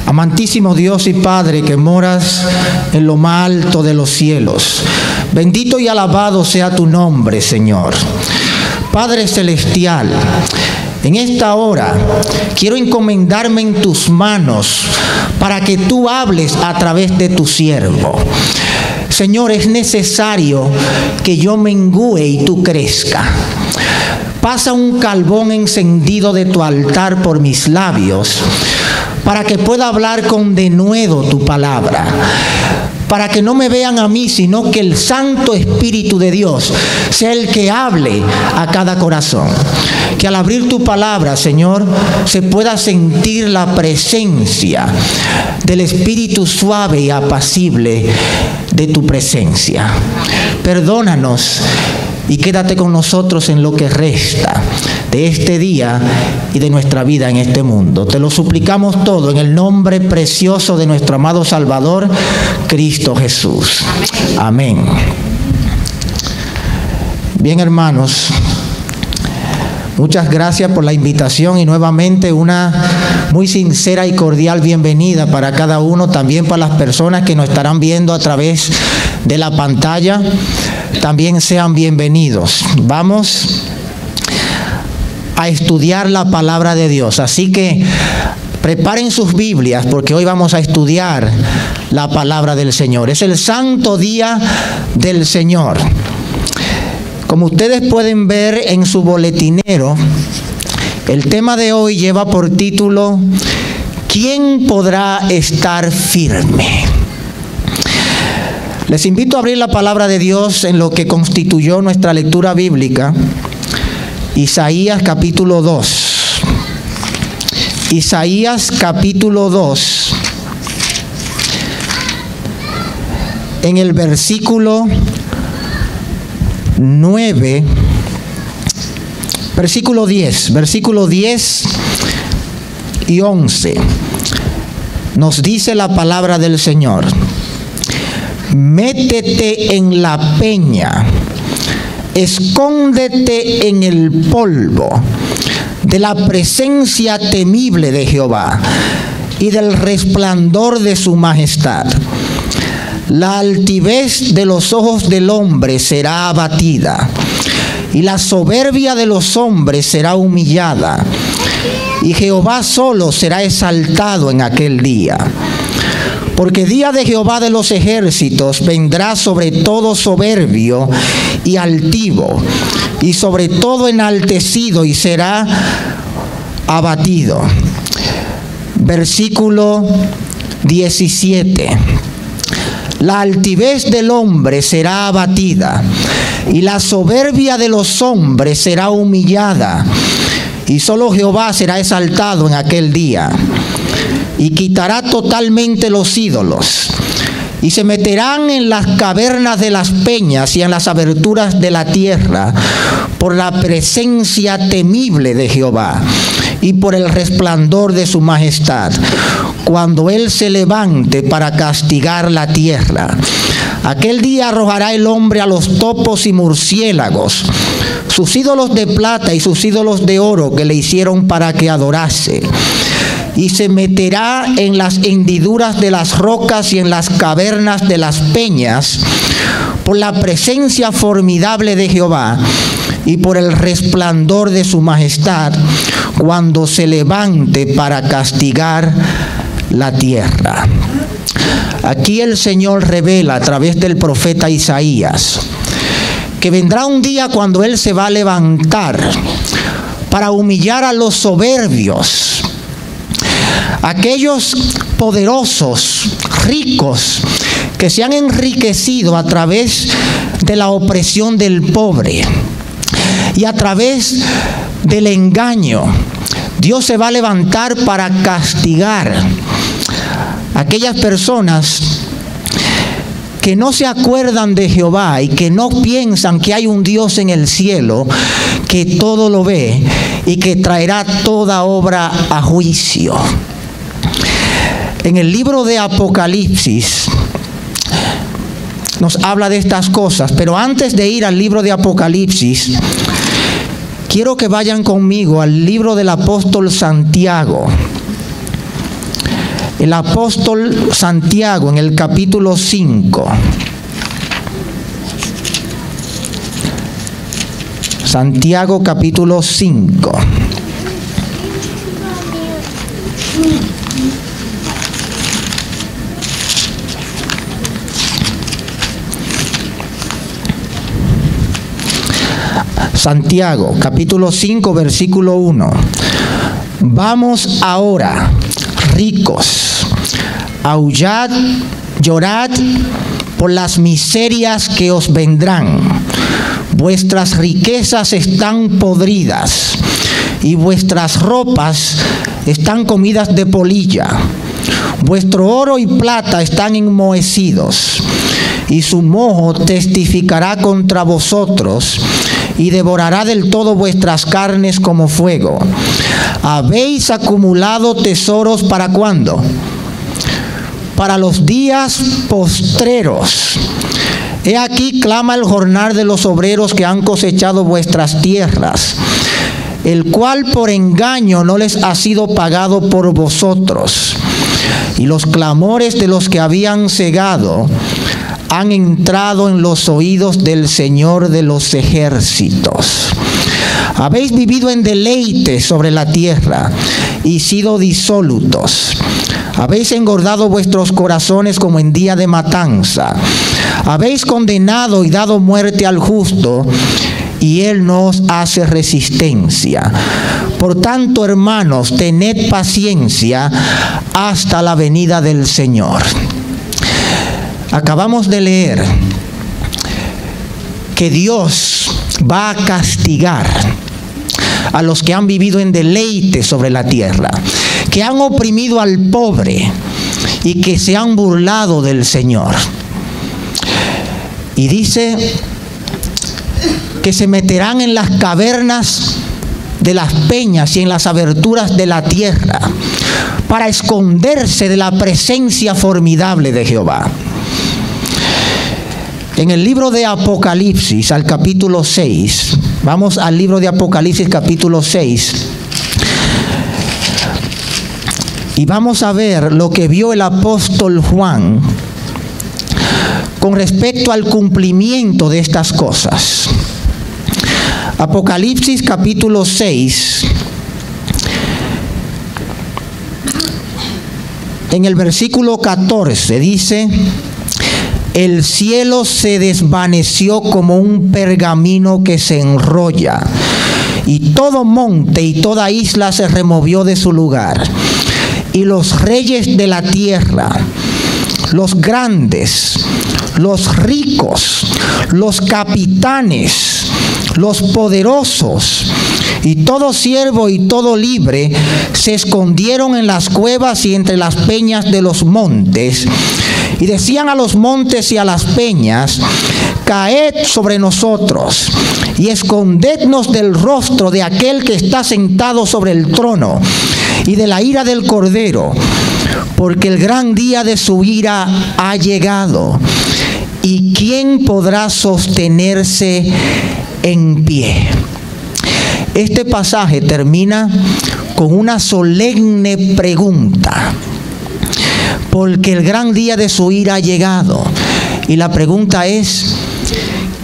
Amantísimo Dios y Padre que moras en lo más alto de los cielos, bendito y alabado sea tu nombre, Señor. Padre celestial, en esta hora quiero encomendarme en tus manos para que tú hables a través de tu siervo. Señor, es necesario que yo mengüe y tú crezca. Pasa un carbón encendido de tu altar por mis labios para que pueda hablar con denuedo tu palabra. Para que no me vean a mí, sino que el Santo Espíritu de Dios sea el que hable a cada corazón. Que al abrir tu palabra, Señor, se pueda sentir la presencia del Espíritu suave y apacible de tu presencia. Perdónanos y quédate con nosotros en lo que resta de este día y de nuestra vida en este mundo. Te lo suplicamos todo en el nombre precioso de nuestro amado Salvador, Cristo Jesús. Amén. Bien, hermanos, muchas gracias por la invitación y nuevamente una muy sincera y cordial bienvenida para cada uno, también para las personas que nos estarán viendo a través de la pantalla. También sean bienvenidos. Vamos a estudiar la palabra de Dios, así que preparen sus Biblias porque hoy vamos a estudiar la palabra del Señor. Es el santo día del Señor. Como ustedes pueden ver en su boletinero, el tema de hoy lleva por título ¿Quién podrá estar firme? Les invito a abrir la palabra de Dios en lo que constituyó nuestra lectura bíblica. Isaías capítulo 2. Isaías capítulo 2. En el versículo 9. Versículo 10 y 11. Nos dice la palabra del Señor. Métete en la peña, escóndete en el polvo de la presencia temible de Jehová y del resplandor de su majestad. La altivez de los ojos del hombre será abatida, y la soberbia de los hombres será humillada, y Jehová solo será exaltado en aquel día. Porque día de Jehová de los ejércitos vendrá sobre todo soberbio y altivo, y sobre todo enaltecido, y será abatido. Versículo 17. La altivez del hombre será abatida, y la soberbia de los hombres será humillada, y solo Jehová será exaltado en aquel día. Y quitará totalmente los ídolos, y se meterán en las cavernas de las peñas y en las aberturas de la tierra, por la presencia temible de Jehová y por el resplandor de su majestad, cuando Él se levante para castigar la tierra. Aquel día arrojará el hombre a los topos y murciélagos, sus ídolos de plata y sus ídolos de oro que le hicieron para que adorase. Y se meterá en las hendiduras de las rocas y en las cavernas de las peñas, por la presencia formidable de Jehová y por el resplandor de su majestad, cuando se levante para castigar la tierra. Aquí el Señor revela a través del profeta Isaías que vendrá un día cuando Él se va a levantar para humillar a los soberbios, aquellos poderosos, ricos, que se han enriquecido a través de la opresión del pobre y a través del engaño. Dios se va a levantar para castigar a aquellas personas que no se acuerdan de Jehová y que no piensan que hay un Dios en el cielo que todo lo ve y que traerá toda obra a juicio. En el libro de Apocalipsis nos habla de estas cosas, pero antes de ir al libro de Apocalipsis, quiero que vayan conmigo al libro del apóstol Santiago. El apóstol Santiago en el capítulo 5. Santiago capítulo 5. Santiago capítulo 5 versículo 1. Vamos ahora, ricos, aullad, llorad por las miserias que os vendrán. Vuestras riquezas están podridas y vuestras ropas están comidas de polilla. Vuestro oro y plata están enmohecidos, y su moho testificará contra vosotros y devorará del todo vuestras carnes como fuego. Habéis acumulado tesoros ¿para cuándo? Para los días postreros. He aquí clama el jornal de los obreros que han cosechado vuestras tierras, el cual por engaño no les ha sido pagado por vosotros. Y los clamores de los que habían cegado han entrado en los oídos del Señor de los ejércitos. Habéis vivido en deleite sobre la tierra y sido disolutos. Habéis engordado vuestros corazones como en día de matanza. Habéis condenado y dado muerte al justo, y él no os hace resistencia. Por tanto, hermanos, tened paciencia hasta la venida del Señor. Acabamos de leer que Dios va a castigar a los que han vivido en deleite sobre la tierra, que han oprimido al pobre y que se han burlado del Señor. Y dice que se meterán en las cavernas de las peñas y en las aberturas de la tierra para esconderse de la presencia formidable de Jehová. En el libro de Apocalipsis, al capítulo 6, vamos al libro de Apocalipsis capítulo 6, y vamos a ver lo que vio el apóstol Juan con respecto al cumplimiento de estas cosas. Apocalipsis capítulo 6, en el versículo 14 dice: el cielo se desvaneció como un pergamino que se enrolla, y todo monte y toda isla se removió de su lugar. Y los reyes de la tierra, los grandes, los ricos, los capitanes, los poderosos, y todo siervo y todo libre se escondieron en las cuevas y entre las peñas de los montes, y decían a los montes y a las peñas: caed sobre nosotros y escondednos del rostro de aquel que está sentado sobre el trono y de la ira del Cordero, porque el gran día de su ira ha llegado. ¿Y quién podrá sostenerse en pie? Este pasaje termina con una solemne pregunta, porque el gran día de su ira ha llegado. Y la pregunta es: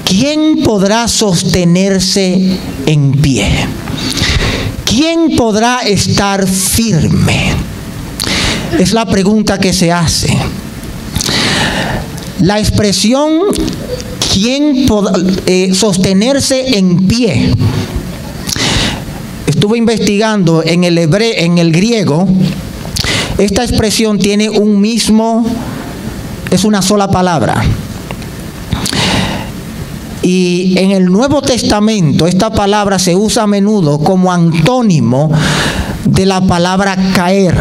¿quién podrá sostenerse en pie? ¿Quién podrá estar firme? Es la pregunta que se hace. La expresión ¿quién podrá sostenerse en pie? Estuve investigando en el griego. Esta expresión tiene es una sola palabra. Y en el Nuevo Testamento esta palabra se usa a menudo como antónimo de la palabra caer.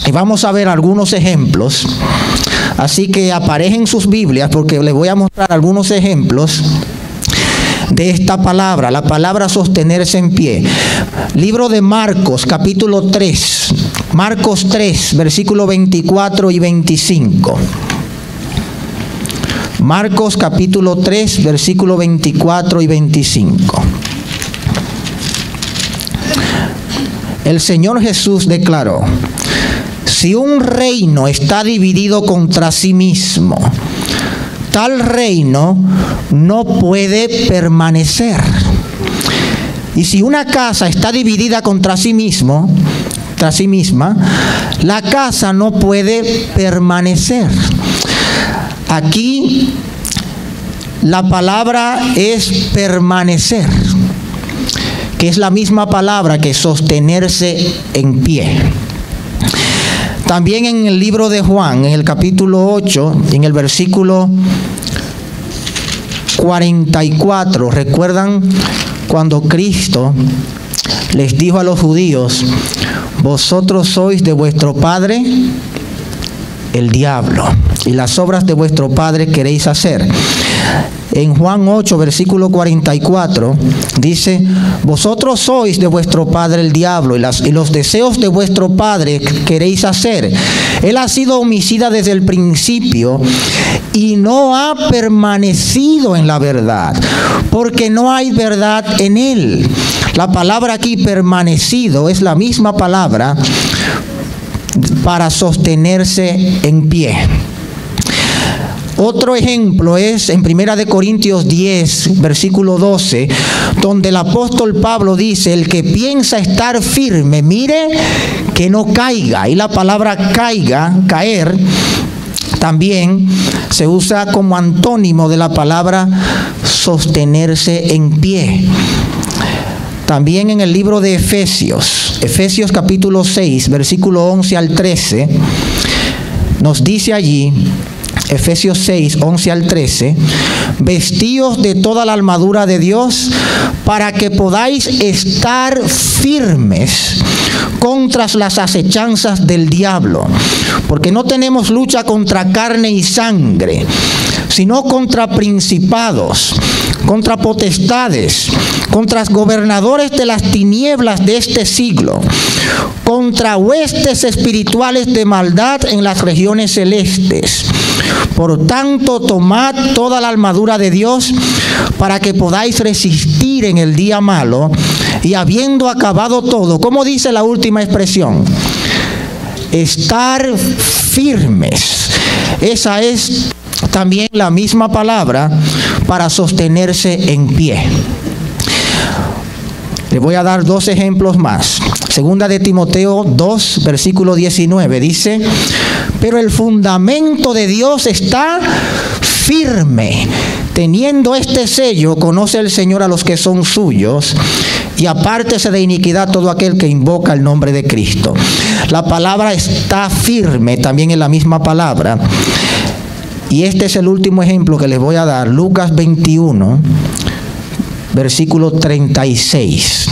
Y vamos a ver algunos ejemplos. Así que aparejen sus Biblias, porque les voy a mostrar algunos ejemplos de esta palabra, la palabra sostenerse en pie. Libro de Marcos, capítulo 3. Marcos 3, versículos 24 y 25. Marcos capítulo 3, versículos 24 y 25. El Señor Jesús declaró: si un reino está dividido contra sí mismo, tal reino no puede permanecer. Y si una casa está dividida contra sí misma, la casa no puede permanecer. Aquí la palabra es permanecer, que es la misma palabra que sostenerse en pie. También en el libro de Juan, en el capítulo 8, en el versículo 44, ¿recuerdan cuando Cristo les dijo a los judíos: vosotros sois de vuestro padre el diablo, y las obras de vuestro padre queréis hacer? En Juan 8, versículo 44, dice: vosotros sois de vuestro padre el diablo, y los deseos de vuestro padre queréis hacer. Él ha sido homicida desde el principio y no ha permanecido en la verdad, porque no hay verdad en él. La palabra aquí, permanecido, es la misma palabra para sostenerse en pie. Otro ejemplo es en 1 Corintios 10, versículo 12, donde el apóstol Pablo dice: el que piensa estar firme, mire que no caiga. Y la palabra caer, también se usa como antónimo de la palabra sostenerse en pie. También en el libro de Efesios capítulo 6, versículo 11 al 13, nos dice allí, Efesios 6, 11 al 13, vestíos de toda la armadura de Dios para que podáis estar firmes contra las acechanzas del diablo, porque no tenemos lucha contra carne y sangre, sino contra principados, contra potestades, contra gobernadores de las tinieblas de este siglo, contra huestes espirituales de maldad en las regiones celestes. Por tanto, tomad toda la armadura de Dios para que podáis resistir en el día malo, y habiendo acabado todo, ¿cómo dice la última expresión? Estar firmes. Esa es también la misma palabra para sostenerse en pie. Le voy a dar dos ejemplos más. Segunda de Timoteo 2, versículo 19, dice: pero el fundamento de Dios está firme. Teniendo este sello, conoce el Señor a los que son suyos, y apártese de iniquidad todo aquel que invoca el nombre de Cristo. La palabra está firme también es la misma palabra. Y este es el último ejemplo que les voy a dar. Lucas 21, versículo 36.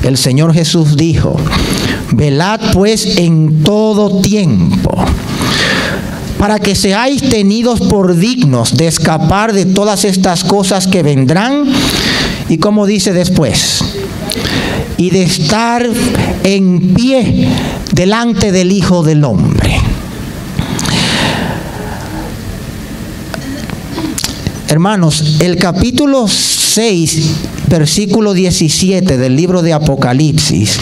El Señor Jesús dijo: velad pues en todo tiempo, para que seáis tenidos por dignos de escapar de todas estas cosas que vendrán. Y como dice después, y de estar en pie delante del Hijo del Hombre. Hermanos, el capítulo 6, versículo 17 del libro de Apocalipsis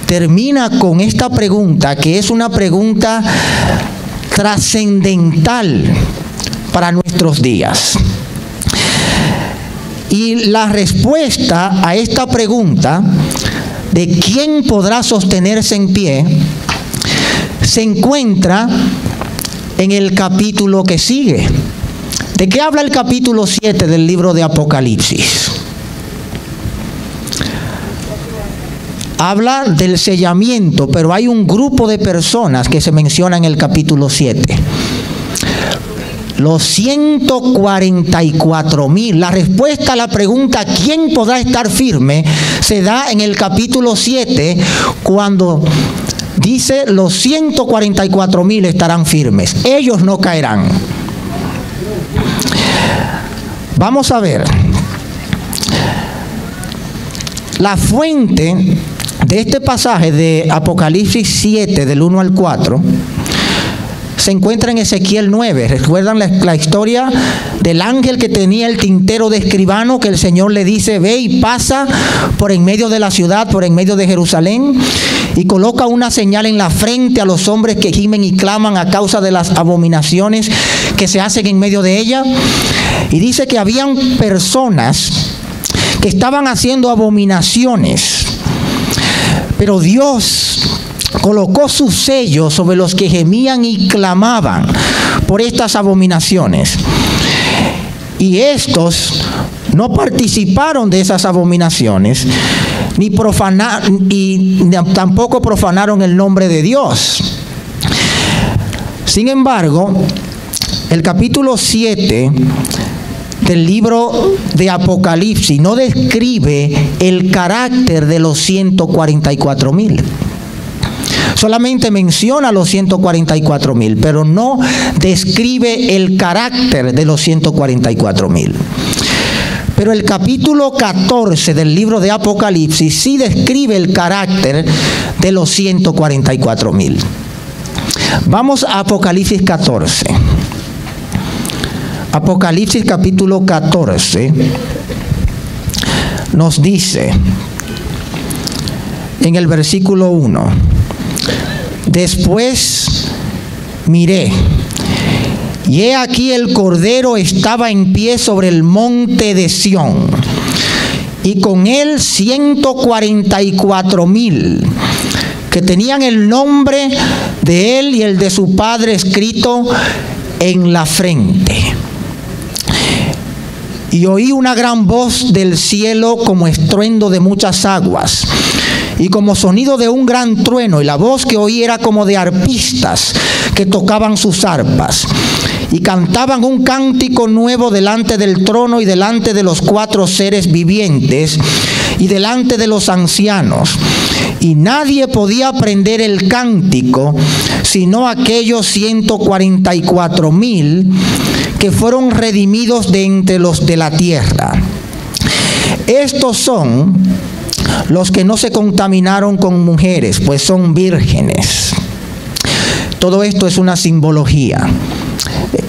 termina con esta pregunta, que es una pregunta trascendental para nuestros días. Y la respuesta a esta pregunta de quién podrá sostenerse en pie se encuentra en el capítulo que sigue. ¿De qué habla el capítulo 7 del libro de Apocalipsis? Habla del sellamiento, pero hay un grupo de personas que se menciona en el capítulo 7. Los 144,000. La respuesta a la pregunta ¿quién podrá estar firme? Se da en el capítulo 7, cuando dice los 144,000 estarán firmes. Ellos no caerán. Vamos a ver. La fuente de este pasaje de Apocalipsis 7, del 1 al 4, se encuentra en Ezequiel 9. ¿Recuerdan la historia del ángel que tenía el tintero de escribano, que el Señor le dice: ve y pasa por en medio de la ciudad, por en medio de Jerusalén, y coloca una señal en la frente a los hombres que gimen y claman a causa de las abominaciones que se hacen en medio de ella? Y dice que habían personas que estaban haciendo abominaciones, pero Dios colocó su sello sobre los que gemían y clamaban por estas abominaciones. Y estos no participaron de esas abominaciones, ni tampoco profanaron el nombre de Dios. Sin embargo, el capítulo 7 del libro de Apocalipsis no describe el carácter de los 144,000. Solamente menciona los 144,000, pero no describe el carácter de los 144,000. Pero el capítulo 14 del libro de Apocalipsis sí describe el carácter de los 144,000. Vamos a Apocalipsis 14. Apocalipsis capítulo 14 nos dice en el versículo 1: después miré, y he aquí el Cordero estaba en pie sobre el monte de Sión, y con él 144,000 que tenían el nombre de él y el de su Padre escrito en la frente. Y oí una gran voz del cielo como estruendo de muchas aguas, y como sonido de un gran trueno, y la voz que oí era como de arpistas que tocaban sus arpas, y cantaban un cántico nuevo delante del trono y delante de los 4 seres vivientes y delante de los ancianos. Y nadie podía aprender el cántico sino aquellos 144,000 que fueron redimidos de entre los de la tierra. Estos son los que no se contaminaron con mujeres, pues son vírgenes. Todo esto es una simbología.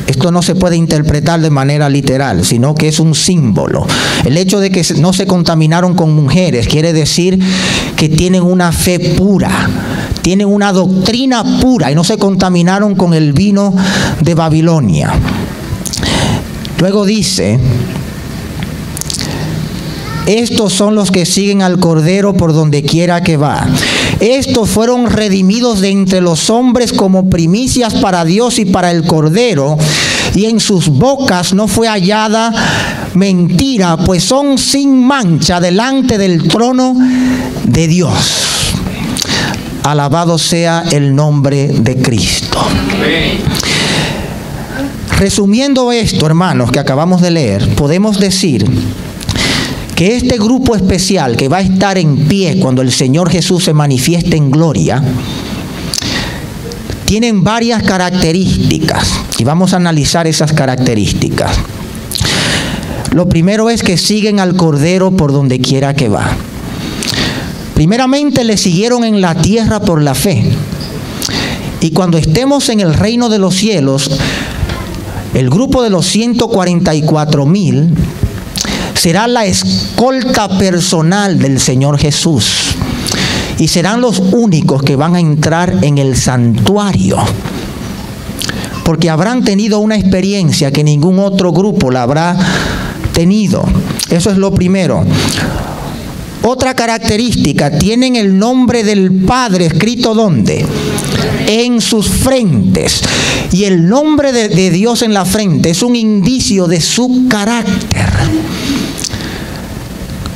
Esto no se puede interpretar de manera literal, sino que es un símbolo. El hecho de que no se contaminaron con mujeres quiere decir que tienen una fe pura, tienen una doctrina pura y no se contaminaron con el vino de Babilonia. Luego dice: estos son los que siguen al Cordero por donde quiera que va. Estos fueron redimidos de entre los hombres como primicias para Dios y para el Cordero, y en sus bocas no fue hallada mentira, pues son sin mancha delante del trono de Dios. Alabado sea el nombre de Cristo. Resumiendo esto, hermanos, que acabamos de leer, podemos decir que este grupo especial que va a estar en pie cuando el Señor Jesús se manifieste en gloria, tienen varias características, y vamos a analizar esas características. Lo primero es que siguen al Cordero por donde quiera que va. Primeramente le siguieron en la tierra por la fe, y cuando estemos en el reino de los cielos, el grupo de los 144,000 será la escolta personal del Señor Jesús, y serán los únicos que van a entrar en el santuario, porque habrán tenido una experiencia que ningún otro grupo la habrá tenido. Eso es lo primero. Otra característica: tienen el nombre del Padre escrito ¿dónde? En sus frentes. Y el nombre de Dios en la frente es un indicio de su carácter.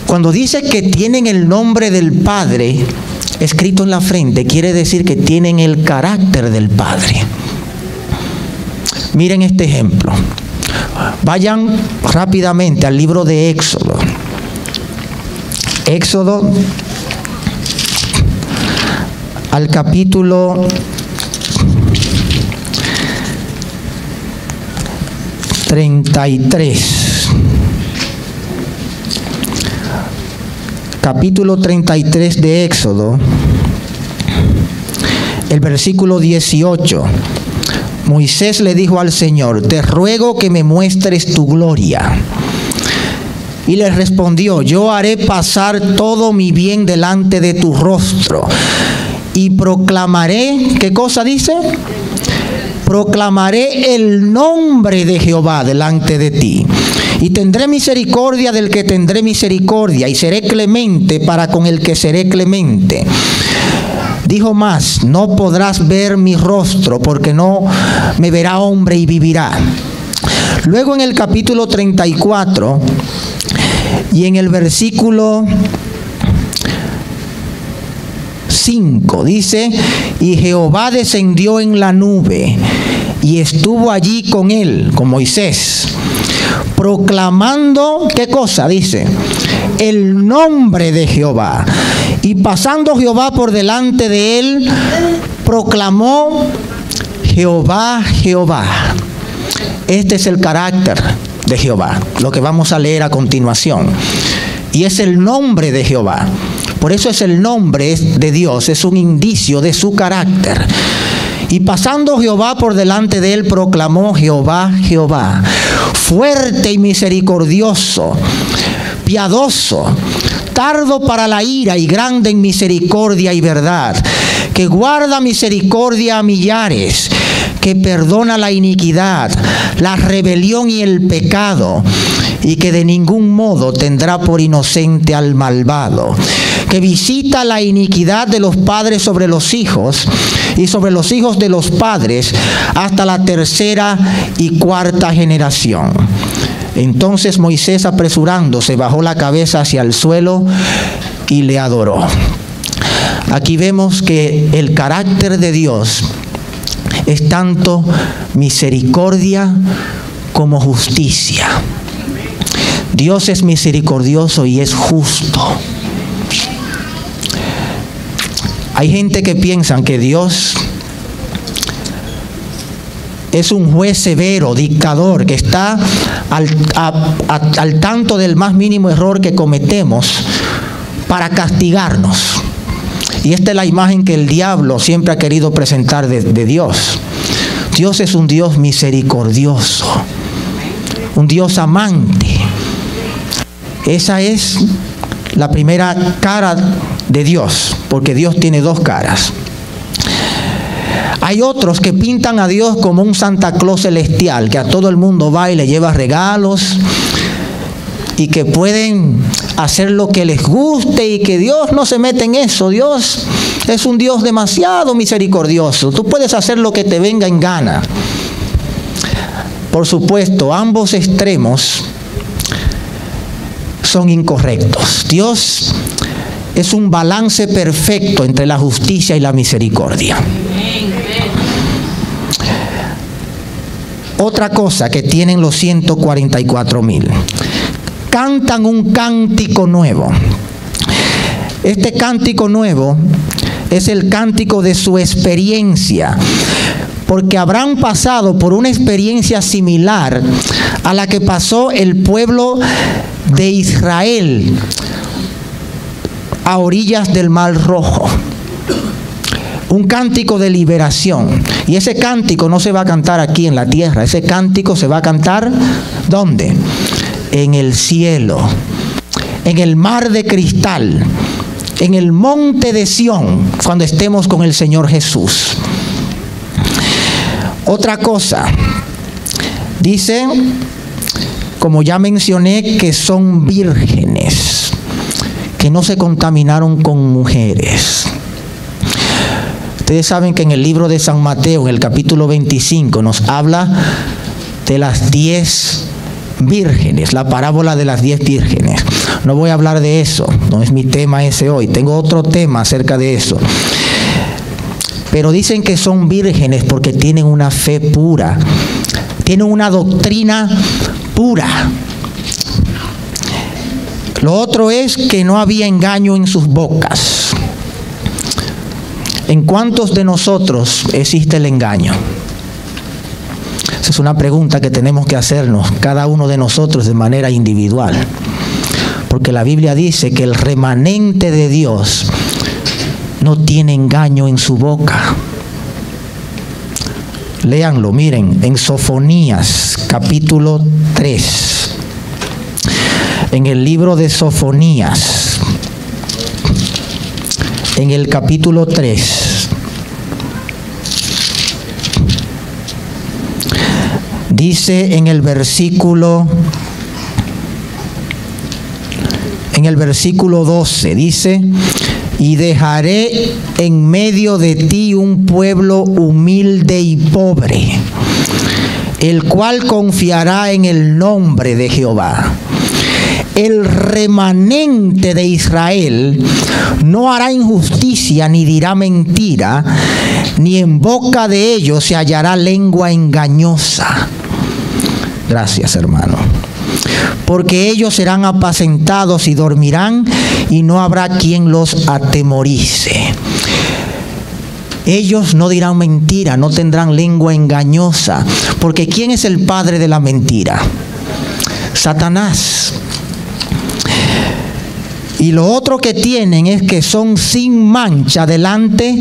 Cuando dice que tienen el nombre del Padre escrito en la frente, quiere decir que tienen el carácter del Padre. Miren este ejemplo. Vayan rápidamente al libro de Éxodo. Éxodo, al capítulo 33. Capítulo 33 de Éxodo, el versículo 18. Moisés le dijo al Señor: te ruego que me muestres tu gloria. Y le respondió: yo haré pasar todo mi bien delante de tu rostro y proclamaré, ¿qué cosa dice? Proclamaré el nombre de Jehová delante de ti. Y tendré misericordia del que tendré misericordia, y seré clemente para con el que seré clemente. Dijo más: no podrás ver mi rostro, porque no me verá hombre y vivirá. Luego en el capítulo 34 y en el versículo 5 dice: y Jehová descendió en la nube y estuvo allí con él, con Moisés, proclamando, ¿qué cosa? Dice: el nombre de Jehová. Y pasando Jehová por delante de él, proclamó: Jehová, Jehová. Este es el carácter de Jehová, lo que vamos a leer a continuación. Y es el nombre de Jehová. Por eso es el nombre de Dios, es un indicio de su carácter. Y pasando Jehová por delante de él, proclamó: Jehová, Jehová, fuerte y misericordioso, piadoso, tardo para la ira y grande en misericordia y verdad, que guarda misericordia a millares, que perdona la iniquidad, la rebelión y el pecado, y que de ningún modo tendrá por inocente al malvado, que visita la iniquidad de los padres sobre los hijos y sobre los hijos de los padres hasta la tercera y cuarta generación. Entonces Moisés, apresurándose, bajó la cabeza hacia el suelo y le adoró. Aquí vemos que el carácter de Dios es tanto misericordia como justicia. Dios es misericordioso y es justo. Hay gente que piensa que Dios es un juez severo, dictador, que está al tanto del más mínimo error que cometemos para castigarnos. Y esta es la imagen que el diablo siempre ha querido presentar de Dios. Dios es un Dios misericordioso, un Dios amante. Esa es la primera cara de Dios, porque Dios tiene dos caras. Hay otros que pintan a Dios como un Santa Claus celestial, que a todo el mundo va y le lleva regalos, y que pueden hacer lo que les guste, y que Dios no se mete en eso. Dios es un Dios demasiado misericordioso. Tú puedes hacer lo que te venga en gana. Por supuesto, ambos extremos son incorrectos. Dios es un balance perfecto entre la justicia y la misericordia. Otra cosa que tienen los 144,000: cantan un cántico nuevo. Este cántico nuevo es el cántico de su experiencia, porque habrán pasado por una experiencia similar a la que pasó el pueblo de Israel a orillas del Mar Rojo. Un cántico de liberación. Y ese cántico no se va a cantar aquí en la tierra. Ese cántico se va a cantar ¿dónde? En el cielo, en el mar de cristal, en el monte de Sión, cuando estemos con el Señor Jesús. Otra cosa, dice, como ya mencioné, que son vírgenes, que no se contaminaron con mujeres. Ustedes saben que en el libro de San Mateo, en el capítulo 25, nos habla de las 10 vírgenes, la parábola de las 10 vírgenes. No voy a hablar de eso, no es mi tema ese hoy. Tengo otro tema acerca de eso. Pero dicen que son vírgenes porque tienen una fe pura, tienen una doctrina pura. Lo otro es que no había engaño en sus bocas. ¿En cuántos de nosotros existe el engaño? Esa es una pregunta que tenemos que hacernos cada uno de nosotros de manera individual. Porque la Biblia dice que el remanente de Dios no tiene engaño en su boca. Léanlo, miren, en Sofonías, capítulo 3. En el libro de Sofonías, en el capítulo 3. Dice en el versículo 12, dice: y dejaré en medio de ti un pueblo humilde y pobre, el cual confiará en el nombre de Jehová. El remanente de Israel no hará injusticia ni dirá mentira, ni en boca de ellos se hallará lengua engañosa. Gracias, hermano. Porque ellos serán apacentados y dormirán, y no habrá quien los atemorice. Ellos no dirán mentira, no tendrán lengua engañosa. Porque ¿quién es el padre de la mentira? Satanás. Y lo otro que tienen es que son sin mancha delante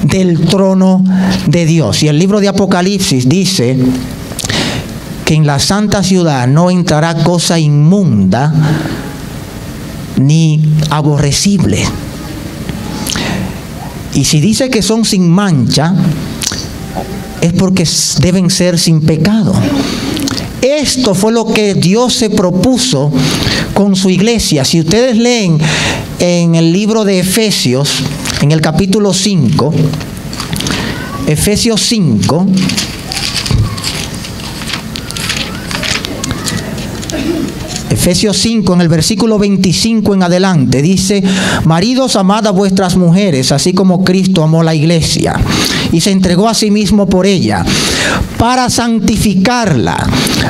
del trono de Dios. Y el libro de Apocalipsis dice que en la santa ciudad no entrará cosa inmunda ni aborrecible. Y si dice que son sin mancha, es porque deben ser sin pecado. Esto fue lo que Dios se propuso con su iglesia. Si ustedes leen en el libro de Efesios, en el capítulo 5, Efesios 5, Efesios 5, en el versículo 25 en adelante, dice: maridos, amad a vuestras mujeres, así como Cristo amó la iglesia y se entregó a sí mismo por ella, para santificarla,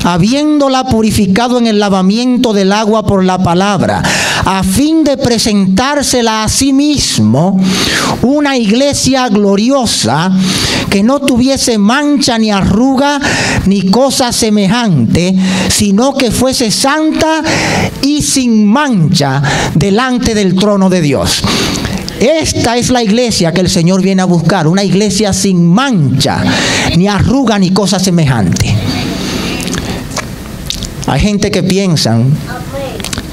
habiéndola purificado en el lavamiento del agua por la palabra, a fin de presentársela a sí mismo una iglesia gloriosa, que no tuviese mancha ni arruga ni cosa semejante, sino que fuese santa y sin mancha delante del trono de Dios. Esta es la iglesia que el Señor viene a buscar, una iglesia sin mancha, ni arruga, ni cosa semejante. Hay gente que piensa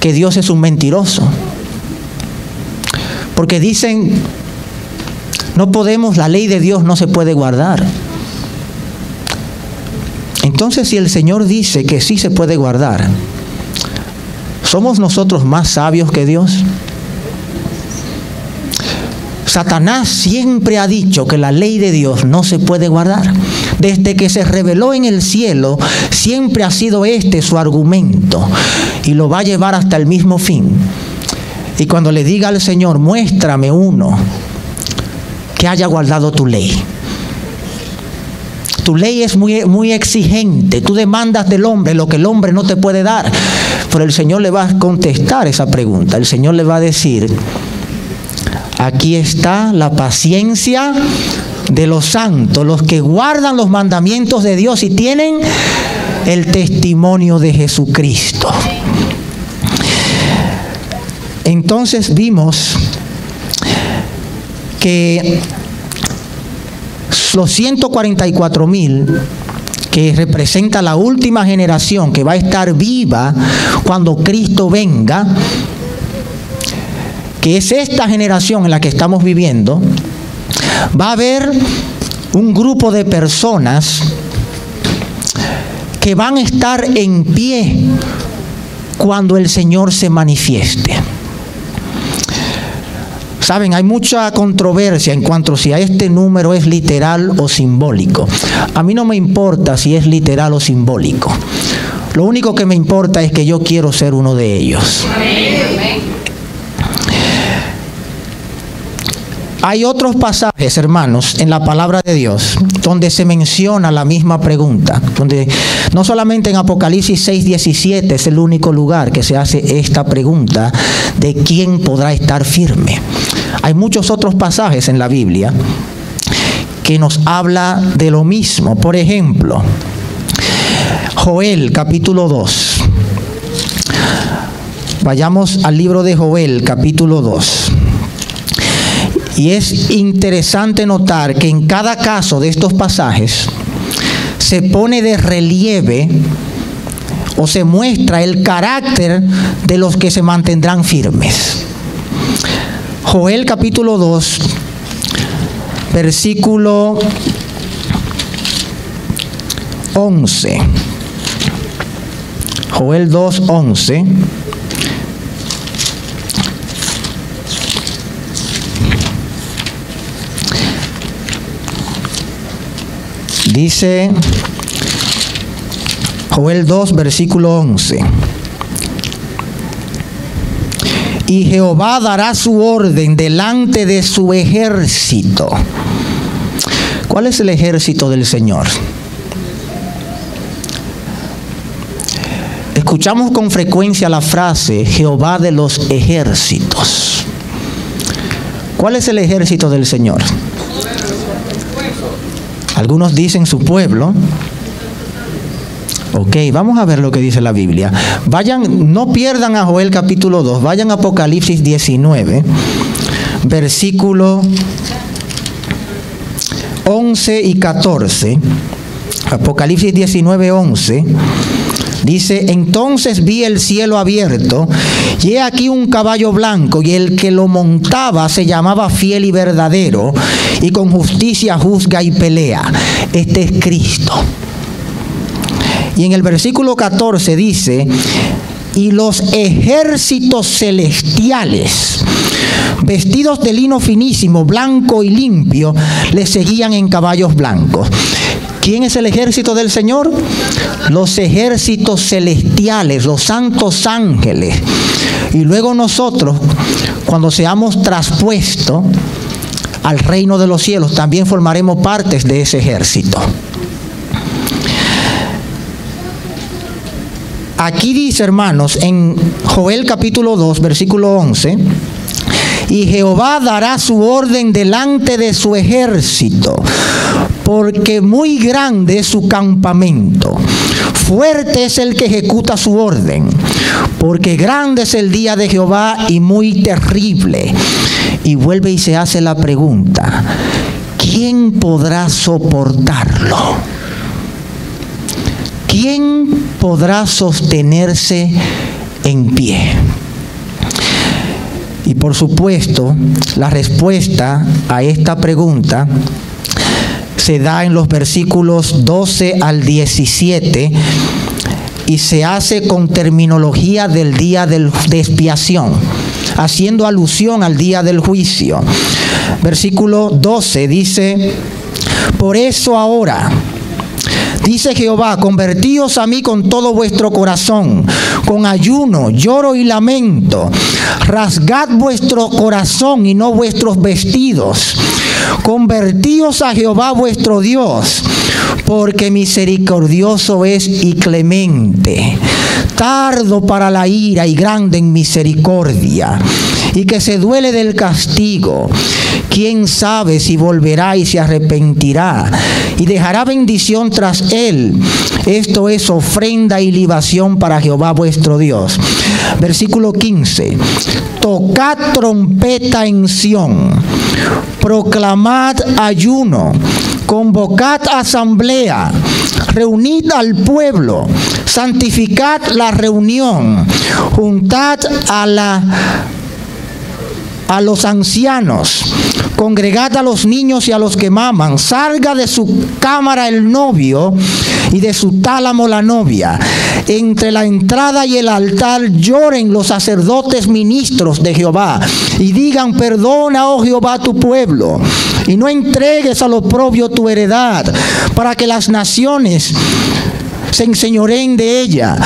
que Dios es un mentiroso, porque dicen: no podemos, la ley de Dios no se puede guardar. Entonces, si el Señor dice que sí se puede guardar, ¿somos nosotros más sabios que Dios? Satanás siempre ha dicho que la ley de Dios no se puede guardar. Desde que se reveló en el cielo, siempre ha sido este su argumento, y lo va a llevar hasta el mismo fin. Y cuando le diga al Señor: muéstrame uno que haya guardado tu ley. Tu ley es muy exigente. Tú demandas del hombre lo que el hombre no te puede dar. Pero el Señor le va a contestar esa pregunta. El Señor le va a decir: aquí está la paciencia de los santos, los que guardan los mandamientos de Dios y tienen el testimonio de Jesucristo. Entonces vimos que los 144,000, que representa la última generación que va a estar viva cuando Cristo venga, que es esta generación en la que estamos viviendo, va a haber un grupo de personas que van a estar en pie cuando el Señor se manifieste. Saben, hay mucha controversia en cuanto a si este número es literal o simbólico. A mí no me importa si es literal o simbólico. Lo único que me importa es que yo quiero ser uno de ellos. Hay otros pasajes, hermanos, en la palabra de Dios donde se menciona la misma pregunta, donde no solamente en Apocalipsis 6:17 es el único lugar que se hace esta pregunta de quién podrá estar firme. Hay muchos otros pasajes en la Biblia que nos habla de lo mismo. Por ejemplo, Joel capítulo 2. Vayamos al libro de Joel capítulo 2. Y es interesante notar que en cada caso de estos pasajes se pone de relieve o se muestra el carácter de los que se mantendrán firmes. Joel capítulo 2, versículo 11. Joel 2, 11. Dice Joel 2, versículo 11. Y Jehová dará su orden delante de su ejército. ¿Cuál es el ejército del Señor? Escuchamos con frecuencia la frase Jehová de los ejércitos. ¿Cuál es el ejército del Señor? Algunos dicen su pueblo. Ok, vamos a ver lo que dice la Biblia. Vayan, no pierdan a Joel capítulo 2, vayan a Apocalipsis 19, versículo 11 y 14. Apocalipsis 19, 11. Dice, entonces vi el cielo abierto, y he aquí un caballo blanco, y el que lo montaba se llamaba Fiel y Verdadero, y con justicia juzga y pelea. Este es Cristo. Y en el versículo 14 dice, y los ejércitos celestiales, vestidos de lino finísimo, blanco y limpio, le seguían en caballos blancos. ¿Quién es el ejército del Señor? Los ejércitos celestiales, los santos ángeles. Y luego nosotros, cuando seamos traspuestos al reino de los cielos, también formaremos partes de ese ejército. Aquí dice, hermanos, en Joel capítulo 2, versículo 11, y Jehová dará su orden delante de su ejército, porque muy grande es su campamento. Fuerte es el que ejecuta su orden, porque grande es el día de Jehová y muy terrible. Y vuelve y se hace la pregunta, ¿quién podrá soportarlo? ¿Quién podrá sostenerse en pie? Y por supuesto, la respuesta a esta pregunta se da en los versículos 12 al 17 y se hace con terminología del día de expiación, haciendo alusión al día del juicio. Versículo 12 dice, por eso ahora, dice Jehová, convertíos a mí con todo vuestro corazón, con ayuno, lloro y lamento. Rasgad vuestro corazón y no vuestros vestidos. Convertíos a Jehová vuestro Dios, porque misericordioso es y clemente, tardo para la ira y grande en misericordia, y que se duele del castigo. ¿Quién sabe si volverá y se arrepentirá y dejará bendición tras él? Esto es ofrenda y libación para Jehová vuestro Dios. Versículo 15. Tocad trompeta en Sión, proclamad ayuno, convocad asamblea, reunid al pueblo, santificad la reunión, juntad a los ancianos, congregad a los niños y a los que maman, salga de su cámara el novio y de su tálamo la novia. Entre la entrada y el altar lloren los sacerdotes ministros de Jehová y digan, perdona, oh Jehová, tu pueblo, y no entregues al oprobio tu heredad, para que las naciones se enseñoreen de ella.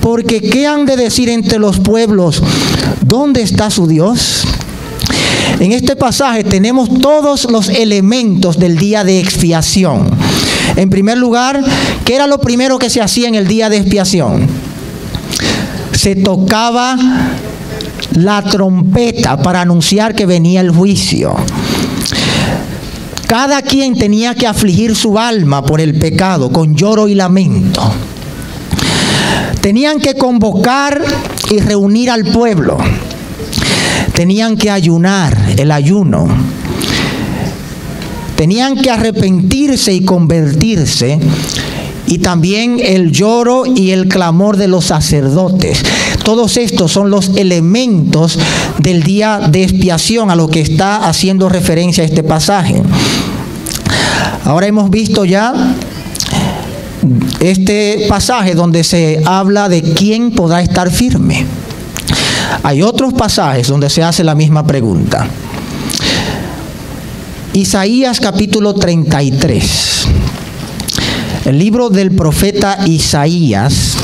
Porque ¿qué han de decir entre los pueblos? ¿Dónde está su Dios? En este pasaje tenemos todos los elementos del día de expiación. En primer lugar, ¿qué era lo primero que se hacía en el día de expiación? Se tocaba la trompeta para anunciar que venía el juicio. Cada quien tenía que afligir su alma por el pecado con lloro y lamento. Tenían que convocar y reunir al pueblo. Tenían que ayunar, el ayuno. Tenían que arrepentirse y convertirse. Y también el lloro y el clamor de los sacerdotes. Todos estos son los elementos del día de expiación a lo que está haciendo referencia este pasaje. Ahora hemos visto ya este pasaje donde se habla de quién podrá estar firme. Hay otros pasajes donde se hace la misma pregunta. Isaías capítulo 33. El libro del profeta Isaías,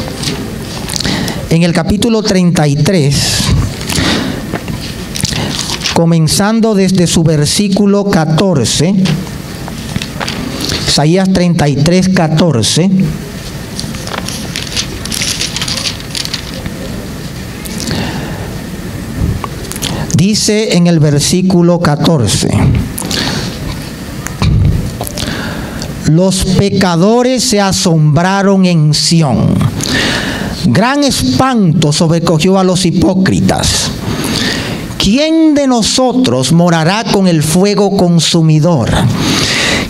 en el capítulo 33, comenzando desde su versículo 14, Isaías 33, 14, dice en el versículo 14: los pecadores se asombraron en Sión. Gran espanto sobrecogió a los hipócritas. ¿Quién de nosotros morará con el fuego consumidor?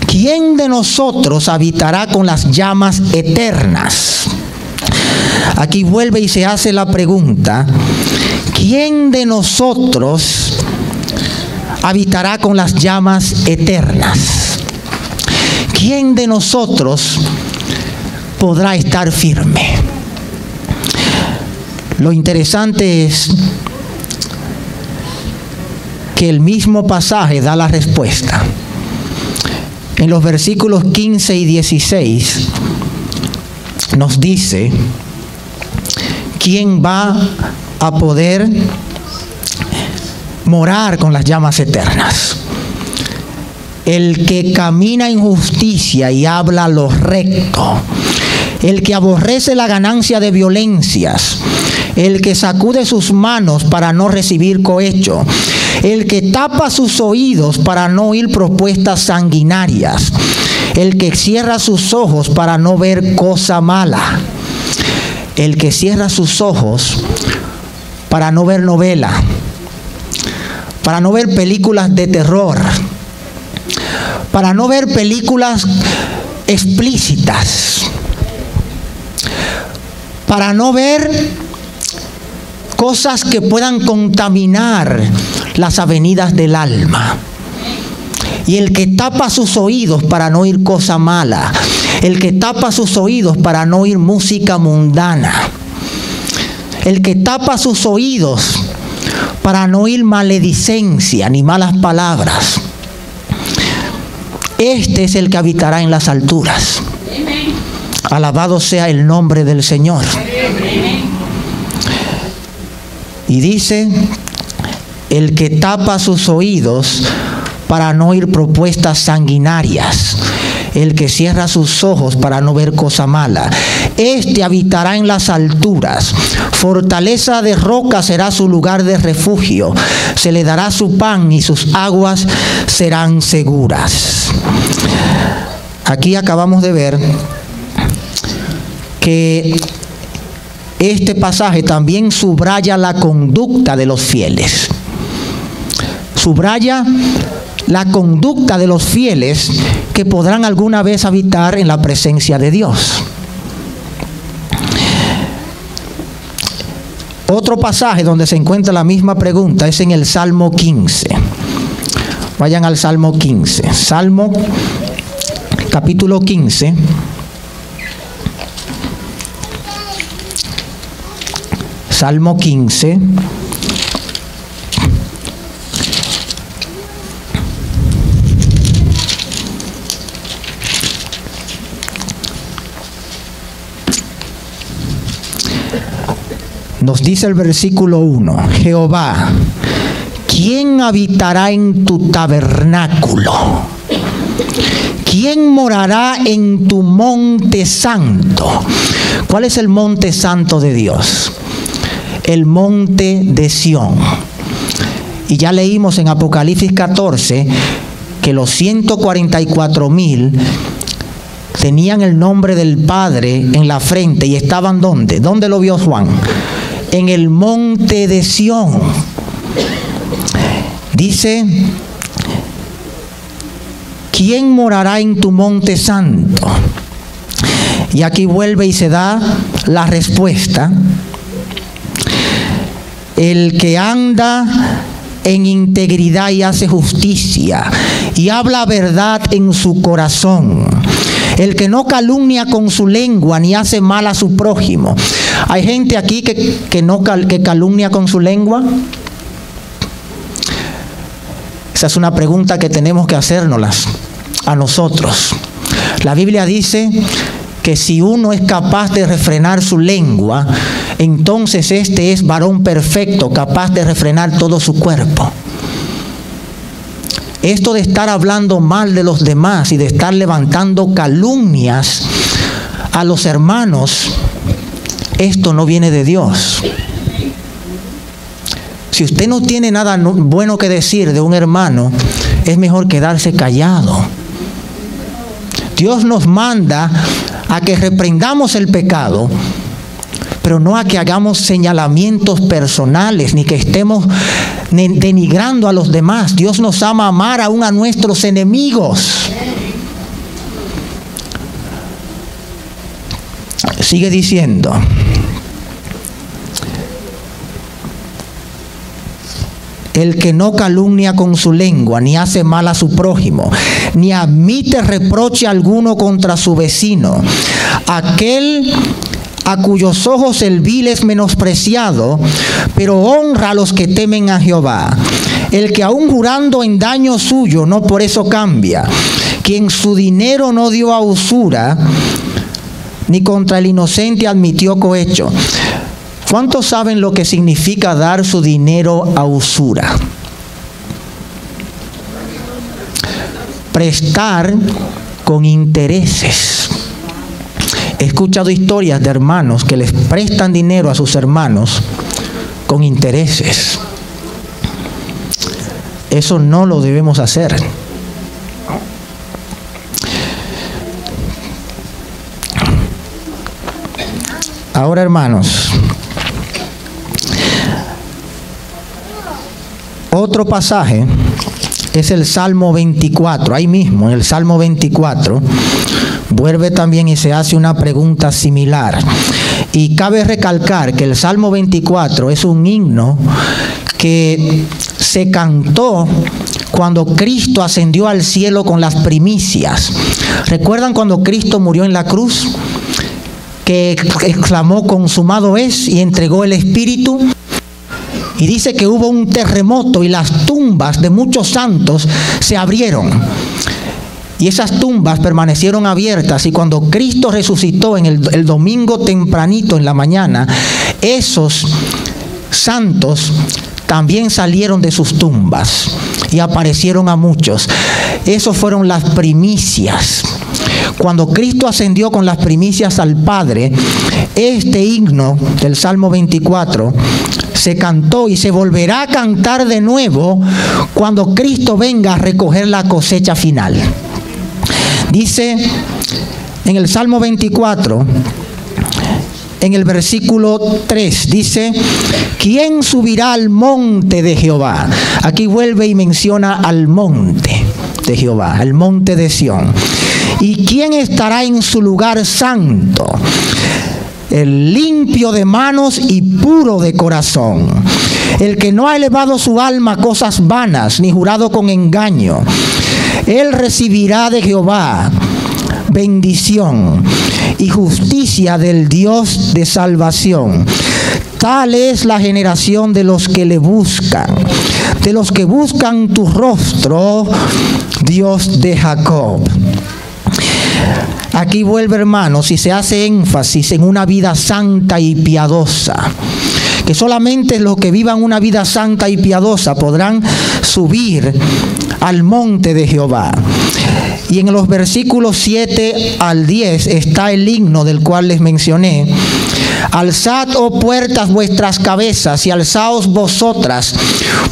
¿Quién de nosotros habitará con las llamas eternas? Aquí vuelve y se hace la pregunta: ¿quién de nosotros habitará con las llamas eternas? ¿Quién de nosotros podrá estar firme? Lo interesante es que el mismo pasaje da la respuesta. En los versículos 15 y 16 nos dice quién va a poder morar con las llamas eternas. El que camina en justicia y habla lo recto, el que aborrece la ganancia de violencias, el que sacude sus manos para no recibir cohecho, el que tapa sus oídos para no oír propuestas sanguinarias, el que cierra sus ojos para no ver cosa mala, el que cierra sus ojos para no ver novela, para no ver películas de terror, para no ver películas explícitas, para no ver cosas que puedan contaminar las avenidas del alma. Y el que tapa sus oídos para no oír cosa mala, el que tapa sus oídos para no oír música mundana, el que tapa sus oídos para no oír maledicencia ni malas palabras, este es el que habitará en las alturas. Alabado sea el nombre del Señor. Y dice: el que tapa sus oídos para no oír propuestas sanguinarias, el que cierra sus ojos para no ver cosa mala, este habitará en las alturas. Fortaleza de roca será su lugar de refugio. Se le dará su pan y sus aguas serán seguras. Aquí acabamos de ver que este pasaje también subraya la conducta de los fieles. Subraya la conducta de los fieles que podrán alguna vez habitar en la presencia de Dios. Otro pasaje donde se encuentra la misma pregunta es en el Salmo 15. Vayan al Salmo 15. Salmo capítulo 15. Salmo 15. Nos dice el versículo 1: Jehová, ¿quién habitará en tu tabernáculo? ¿Quién morará en tu monte santo? ¿Cuál es el monte santo de Dios? El monte de Sión. Y ya leímos en Apocalipsis 14 que los 144,000 tenían el nombre del Padre en la frente y estaban ¿dónde? ¿Dónde lo vio Juan? En el monte de Sión. Dice: ¿quién morará en tu monte santo? Y aquí vuelve y se da la respuesta. El que anda en integridad y hace justicia y habla verdad en su corazón. El que no calumnia con su lengua ni hace mal a su prójimo. ¿Hay gente aquí que calumnia con su lengua? Esa es una pregunta que tenemos que hacérnoslas a nosotros. La Biblia dice que si uno es capaz de refrenar su lengua, entonces este es varón perfecto, capaz de refrenar todo su cuerpo. Esto de estar hablando mal de los demás y de estar levantando calumnias a los hermanos, esto no viene de Dios. Si usted no tiene nada bueno que decir de un hermano, es mejor quedarse callado. Dios nos manda a que reprendamos el pecado, pero no a que hagamos señalamientos personales, ni que estemos denigrando a los demás. Dios nos ama a amar aún a nuestros enemigos. Sigue diciendo: el que no calumnia con su lengua, ni hace mal a su prójimo, ni admite reproche alguno contra su vecino, aquel a cuyos ojos el vil es menospreciado, pero honra a los que temen a Jehová. El que aun jurando en daño suyo, no por eso cambia. Quien su dinero no dio a usura, ni contra el inocente admitió cohecho. ¿Cuántos saben lo que significa dar su dinero a usura? Prestar con intereses. He escuchado historias de hermanos que les prestan dinero a sus hermanos con intereses. Eso no lo debemos hacer. Ahora, hermanos, otro pasaje es el Salmo 24. Ahí mismo, en el Salmo 24, vuelve también y se hace una pregunta similar. Y cabe recalcar que el Salmo 24 es un himno que se cantó cuando Cristo ascendió al cielo con las primicias. ¿Recuerdan cuando Cristo murió en la cruz? Que exclamó: consumado es, y entregó el Espíritu. Y dice que hubo un terremoto y las tumbas de muchos santos se abrieron. Y esas tumbas permanecieron abiertas, y cuando Cristo resucitó en el domingo tempranito en la mañana, esos santos también salieron de sus tumbas y aparecieron a muchos. Esas fueron las primicias. Cuando Cristo ascendió con las primicias al Padre, este himno del Salmo 24 se cantó y se volverá a cantar de nuevo cuando Cristo venga a recoger la cosecha final. Dice en el Salmo 24, en el versículo 3, dice: ¿quién subirá al monte de Jehová? Aquí vuelve y menciona al monte de Jehová, el monte de Sión. ¿Y quién estará en su lugar santo? El limpio de manos y puro de corazón, el que no ha elevado su alma a cosas vanas, ni jurado con engaño. Él recibirá de Jehová bendición y justicia del Dios de salvación. Tal es la generación de los que le buscan, de los que buscan tu rostro, Dios de Jacob. Aquí vuelve, hermanos, y se hace énfasis en una vida santa y piadosa. Que solamente los que vivan una vida santa y piadosa podrán subir al monte de Jehová. Y en los versículos 7 al 10 está el himno del cual les mencioné. Alzad, oh puertas, vuestras cabezas, y alzaos vosotras,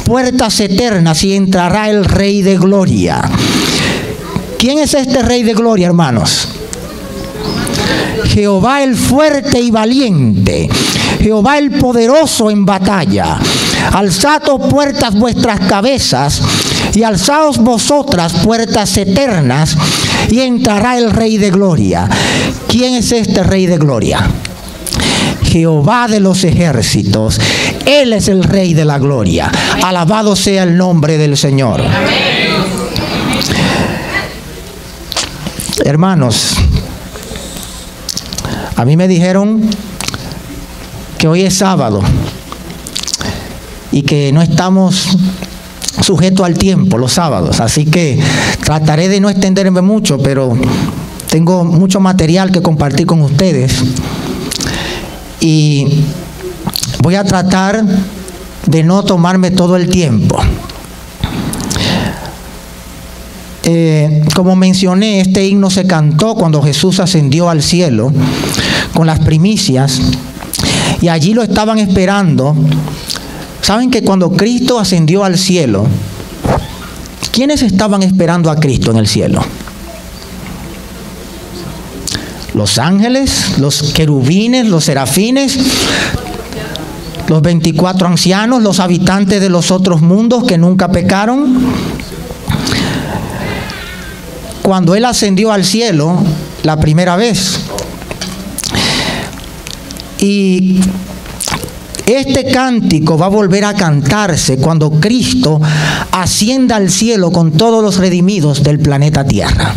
puertas eternas, y entrará el Rey de Gloria. ¿Quién es este Rey de Gloria, hermanos? Jehová el fuerte y valiente, Jehová el poderoso en batalla. Alzad, oh puertas, vuestras cabezas, y alzaos vosotras, puertas eternas, y entrará el Rey de gloria. ¿Quién es este Rey de gloria? Jehová de los ejércitos. Él es el Rey de la gloria. Alabado sea el nombre del Señor. Hermanos, a mí me dijeron que hoy es sábado y que no estamos sujetos al tiempo los sábados, así que trataré de no extenderme mucho, pero tengo mucho material que compartir con ustedes y voy a tratar de no tomarme todo el tiempo. Como mencioné, este himno se cantó cuando Jesús ascendió al cielo con las primicias y allí lo estaban esperando. ¿Saben que cuando Cristo ascendió al cielo, quiénes estaban esperando a Cristo en el cielo? Los ángeles, los querubines, los serafines, los 24 ancianos, los habitantes de los otros mundos que nunca pecaron. Cuando Él ascendió al cielo la primera vez. Y este cántico va a volver a cantarse cuando Cristo ascienda al cielo con todos los redimidos del planeta Tierra.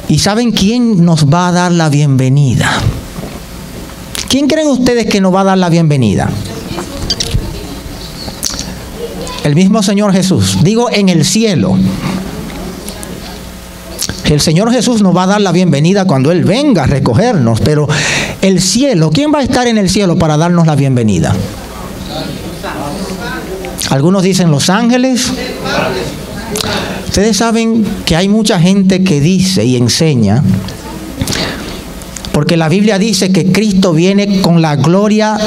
¿Y saben quién nos va a dar la bienvenida? ¿Quién creen ustedes que nos va a dar la bienvenida? El mismo Señor Jesús. Digo, en el cielo. El Señor Jesús nos va a dar la bienvenida cuando Él venga a recogernos, pero el cielo, ¿quién va a estar en el cielo para darnos la bienvenida? Algunos dicen los ángeles. Ustedes saben que hay mucha gente que dice y enseña, porque la Biblia dice que Cristo viene con la gloria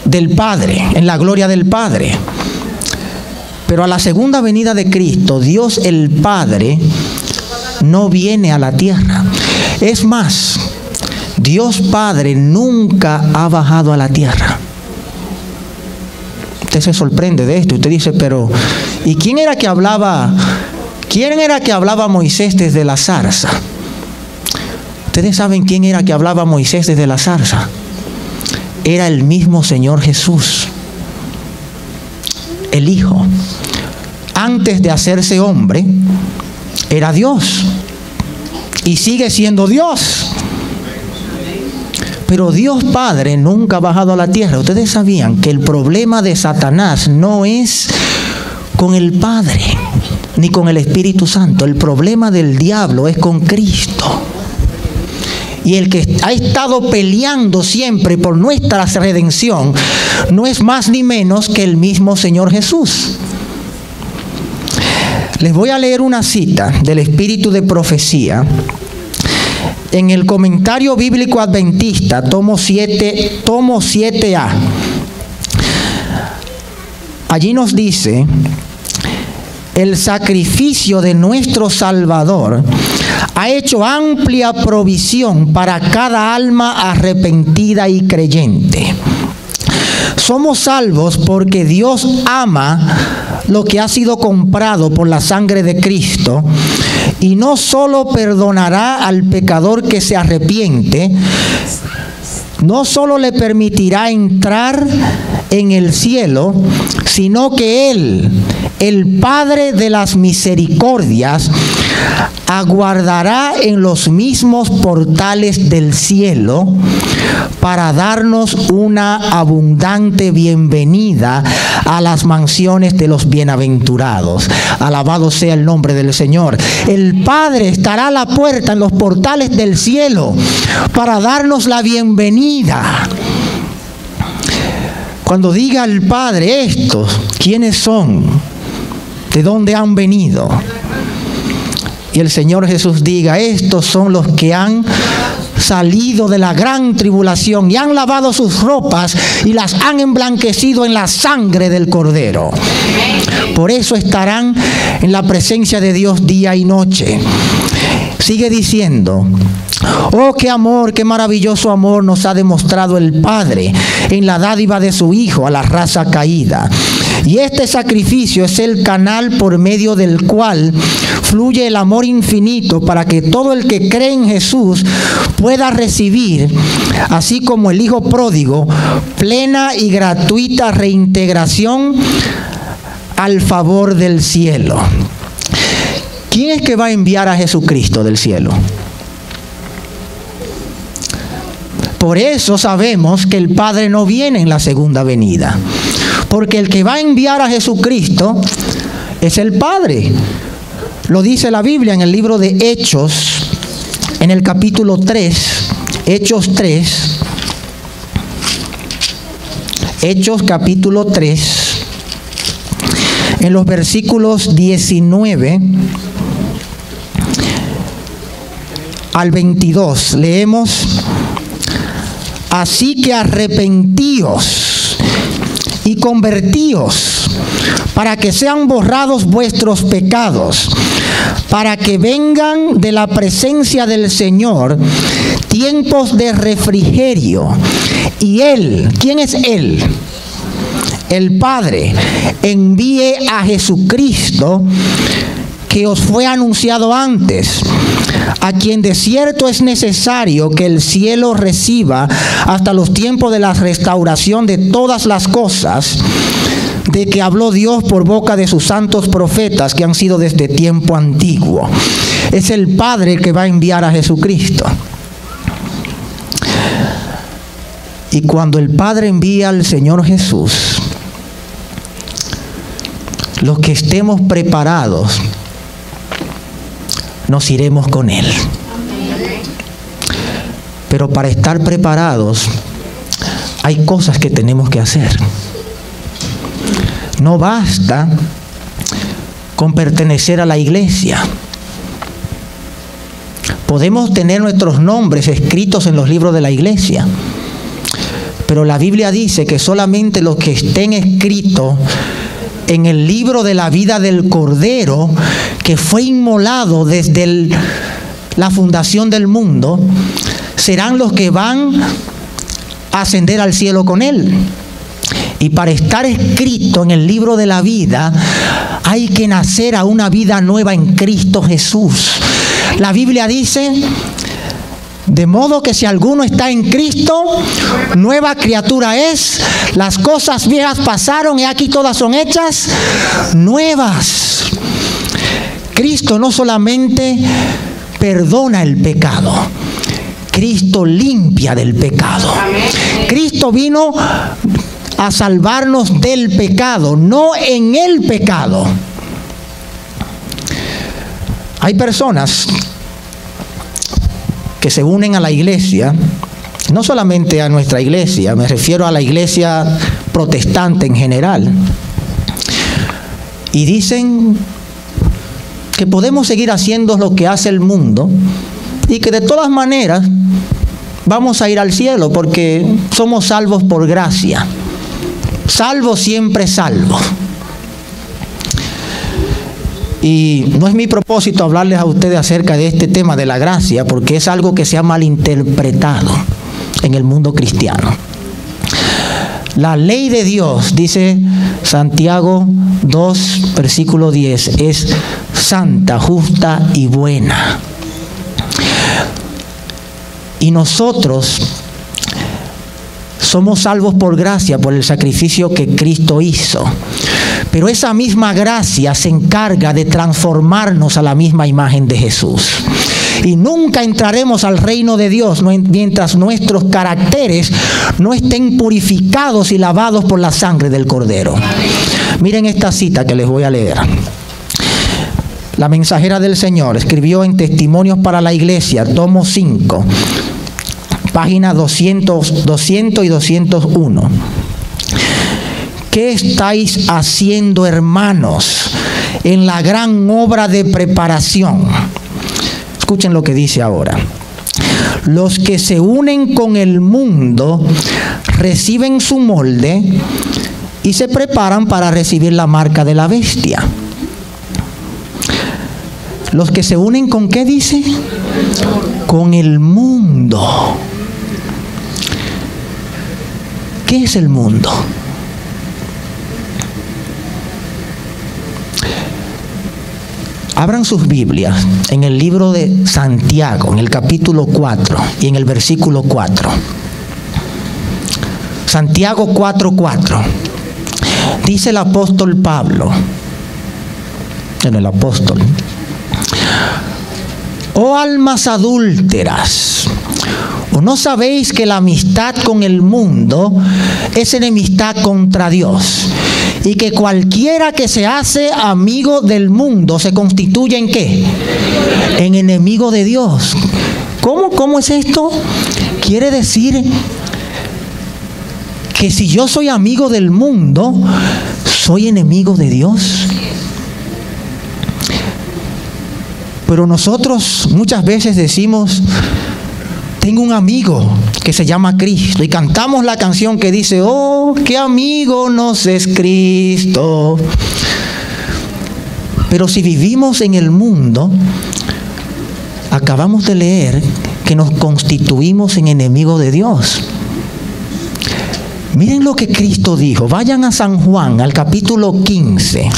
del Padre, en la gloria del Padre. Pero a la segunda venida de Cristo, Dios el Padre no viene a la tierra. Es más, Dios Padre nunca ha bajado a la tierra. Usted se sorprende de esto. Usted dice, pero ¿y quién era que hablaba? ¿Quién era que hablaba Moisés desde la zarza? ¿Ustedes saben quién era que hablaba Moisés desde la zarza? Era el mismo Señor Jesús, el Hijo. Antes de hacerse hombre, era Dios y sigue siendo Dios. Pero Dios Padre nunca ha bajado a la tierra. Ustedes sabían que el problema de Satanás no es con el Padre ni con el Espíritu Santo. El problema del diablo es con Cristo. Y el que ha estado peleando siempre por nuestra redención no es más ni menos que el mismo Señor Jesús. Les voy a leer una cita del Espíritu de Profecía en el Comentario Bíblico Adventista, tomo 7A. Allí nos dice: el sacrificio de nuestro Salvador ha hecho amplia provisión para cada alma arrepentida y creyente. Somos salvos porque Dios ama lo que ha sido comprado por la sangre de Cristo, y no solo perdonará al pecador que se arrepiente, no solo le permitirá entrar en el cielo, sino que Él, el Padre de las misericordias, aguardará en los mismos portales del cielo para darnos una abundante bienvenida a las mansiones de los bienaventurados. Alabado sea el nombre del Señor. El Padre estará a la puerta en los portales del cielo para darnos la bienvenida. Cuando diga el Padre estos, ¿quiénes son? ¿De dónde han venido? Y el Señor Jesús diga, estos son los que han salido de la gran tribulación y han lavado sus ropas y las han emblanquecido en la sangre del Cordero. Por eso estarán en la presencia de Dios día y noche. Sigue diciendo: oh, qué amor, qué maravilloso amor nos ha demostrado el Padre en la dádiva de su Hijo a la raza caída. Y este sacrificio es el canal por medio del cual fluye el amor infinito para que todo el que cree en Jesús pueda recibir, así como el Hijo pródigo, plena y gratuita reintegración al favor del cielo. ¿Quién es que va a enviar a Jesucristo del cielo? Por eso sabemos que el Padre no viene en la segunda venida, porque el que va a enviar a Jesucristo es el Padre. Lo dice la Biblia en el libro de Hechos, en el capítulo 3, Hechos 3, Hechos capítulo 3, en los versículos 19 al 22, leemos: así que arrepentíos y convertíos para que sean borrados vuestros pecados, para que vengan de la presencia del Señor tiempos de refrigerio. Y Él, ¿quién es Él? El Padre envíe a Jesucristo, que os fue anunciado antes, a quien de cierto es necesario que el cielo reciba hasta los tiempos de la restauración de todas las cosas, de que habló Dios por boca de sus santos profetas que han sido desde tiempo antiguo. Es el Padre el que va a enviar a Jesucristo. Y cuando el Padre envía al Señor Jesús, los que estemos preparados, nos iremos con Él. Pero para estar preparados, hay cosas que tenemos que hacer. No basta con pertenecer a la iglesia. Podemos tener nuestros nombres escritos en los libros de la iglesia, pero la Biblia dice que solamente los que estén escritos en el libro de la vida del Cordero, que fue inmolado desde la fundación del mundo, serán los que van a ascender al cielo con Él. Y para estar escrito en el libro de la vida, hay que nacer a una vida nueva en Cristo Jesús. La Biblia dice: de modo que si alguno está en Cristo, nueva criatura es. Las cosas viejas pasaron y aquí todas son hechas nuevas. Cristo no solamente perdona el pecado, Cristo limpia del pecado. Cristo vino a salvarnos del pecado, no en el pecado. Hay personas que se unen a la iglesia, no solamente a nuestra iglesia, me refiero a la iglesia protestante en general, y dicen que podemos seguir haciendo lo que hace el mundo y que de todas maneras vamos a ir al cielo porque somos salvos por gracia. Salvo siempre salvo. Y no es mi propósito hablarles a ustedes acerca de este tema de la gracia, porque es algo que se ha malinterpretado en el mundo cristiano. La ley de Dios, dice Santiago 2, versículo 10, es santa, justa y buena. Y nosotros somos salvos por gracia, por el sacrificio que Cristo hizo. Pero esa misma gracia se encarga de transformarnos a la misma imagen de Jesús. Y nunca entraremos al reino de Dios mientras nuestros caracteres no estén purificados y lavados por la sangre del Cordero. Miren esta cita que les voy a leer. La mensajera del Señor escribió en Testimonios para la Iglesia, tomo 5, páginas 200 y 201. ¿Qué estáis haciendo, hermanos, en la gran obra de preparación? Escuchen lo que dice ahora. Los que se unen con el mundo reciben su molde y se preparan para recibir la marca de la bestia. Los que se unen ¿con qué dice? Con el mundo. ¿Qué es el mundo? Abran sus Biblias en el libro de Santiago, en el capítulo 4 y en el versículo 4. Santiago 4:4. Dice el apóstol Pablo, el apóstol: oh almas adúlteras, ¿o no sabéis que la amistad con el mundo es enemistad contra Dios? Y que cualquiera que se hace amigo del mundo se constituye ¿en qué? En enemigo de Dios. ¿Cómo es esto? Quiere decir que si yo soy amigo del mundo, soy enemigo de Dios. Pero nosotros muchas veces decimos: tengo un amigo que se llama Cristo, y cantamos la canción que dice: oh, qué amigo nos es Cristo. Pero si vivimos en el mundo, acabamos de leer que nos constituimos en enemigos de Dios. Miren lo que Cristo dijo. Vayan a San Juan, al capítulo 15.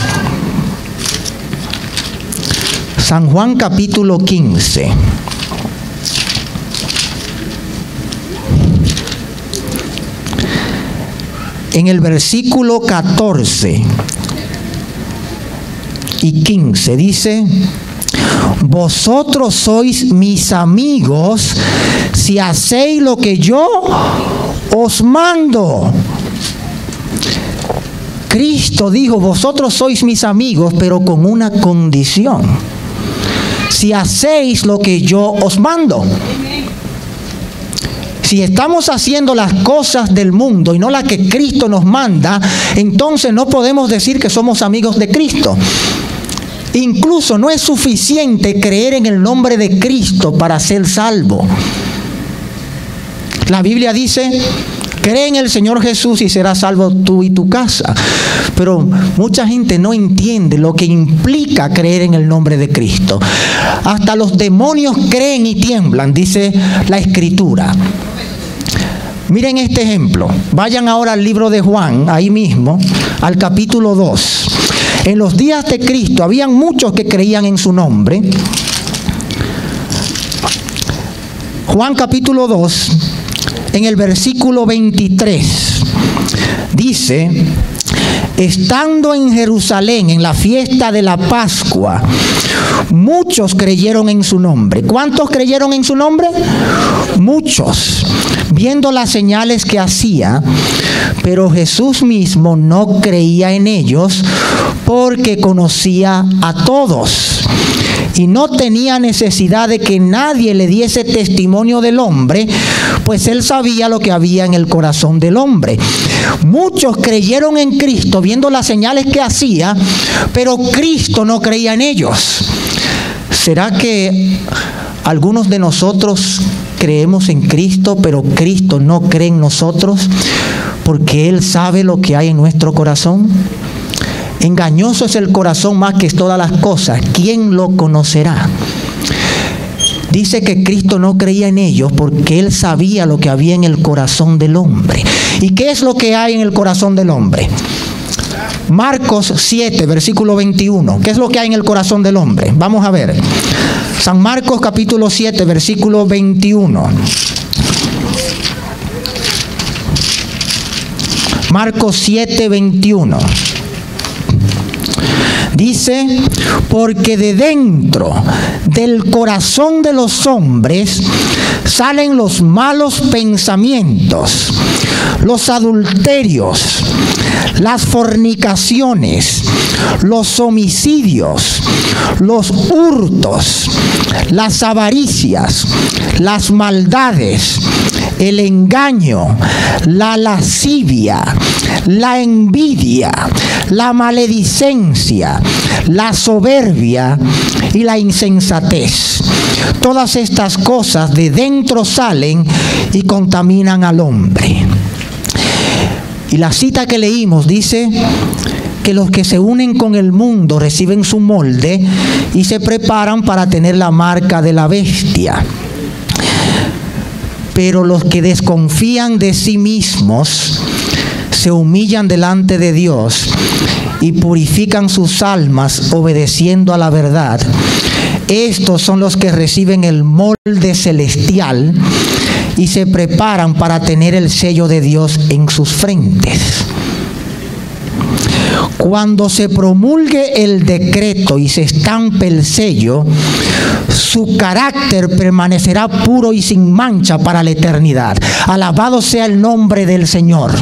San Juan capítulo 15. En el versículo 14 y 15 dice: vosotros sois mis amigos si hacéis lo que yo os mando. Cristo dijo: vosotros sois mis amigos, pero con una condición: si hacéis lo que yo os mando. Si estamos haciendo las cosas del mundo y no las que Cristo nos manda, entonces no podemos decir que somos amigos de Cristo. Incluso no es suficiente creer en el nombre de Cristo para ser salvo. La Biblia dice: cree en el Señor Jesús y serás salvo tú y tu casa. Pero mucha gente no entiende lo que implica creer en el nombre de Cristo. Hasta los demonios creen y tiemblan, dice la Escritura. Miren este ejemplo. Vayan ahora al libro de Juan, ahí mismo, al capítulo 2. En los días de Cristo habían muchos que creían en su nombre. Juan capítulo 2, en el versículo 23, dice: estando en Jerusalén en la fiesta de la Pascua, muchos creyeron en su nombre. ¿Cuántos creyeron en su nombre? Muchos, viendo las señales que hacía. Pero Jesús mismo no creía en ellos, porque conocía a todos y no tenía necesidad de que nadie le diese testimonio del hombre, pues él sabía lo que había en el corazón del hombre. Muchos creyeron en Cristo viendo las señales que hacía, pero Cristo no creía en ellos. ¿Será que algunos de nosotros creemos en Cristo, pero Cristo no cree en nosotros porque Él sabe lo que hay en nuestro corazón? Engañoso es el corazón más que todas las cosas. ¿Quién lo conocerá? Dice que Cristo no creía en ellos porque Él sabía lo que había en el corazón del hombre. ¿Y qué es lo que hay en el corazón del hombre? Marcos 7, versículo 21. ¿Qué es lo que hay en el corazón del hombre? Vamos a ver. San Marcos capítulo 7, versículo 21. Marcos 7, 21. Dice: porque de dentro del corazón de los hombres salen los malos pensamientos, los adulterios, las fornicaciones, los homicidios, los hurtos, las avaricias, las maldades, el engaño, la lascivia, la envidia, la maledicencia, la soberbia y la insensatez. Todas estas cosas de dentro salen y contaminan al hombre. Y la cita que leímos dice que los que se unen con el mundo reciben su molde y se preparan para tener la marca de la bestia. Pero los que desconfían de sí mismos se humillan delante de Dios y purifican sus almas obedeciendo a la verdad. Estos son los que reciben el molde celestial y se preparan para tener el sello de Dios en sus frentes. Cuando se promulgue el decreto y se estampe el sello, su carácter permanecerá puro y sin mancha para la eternidad. Alabado sea el nombre del Señor.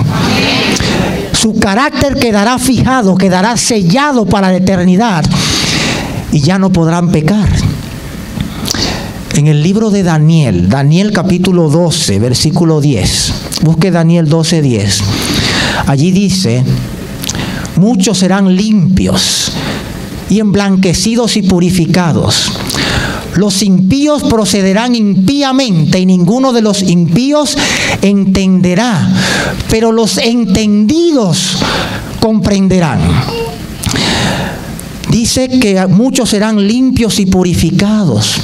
Su carácter quedará fijado, quedará sellado para la eternidad y ya no podrán pecar. En el libro de Daniel, Daniel capítulo 12, versículo 10. Busque Daniel 12, 10. Allí dice: muchos serán limpios y emblanquecidos y purificados. Los impíos procederán impíamente y ninguno de los impíos entenderá, pero los entendidos comprenderán. Dice que muchos serán limpios y purificados.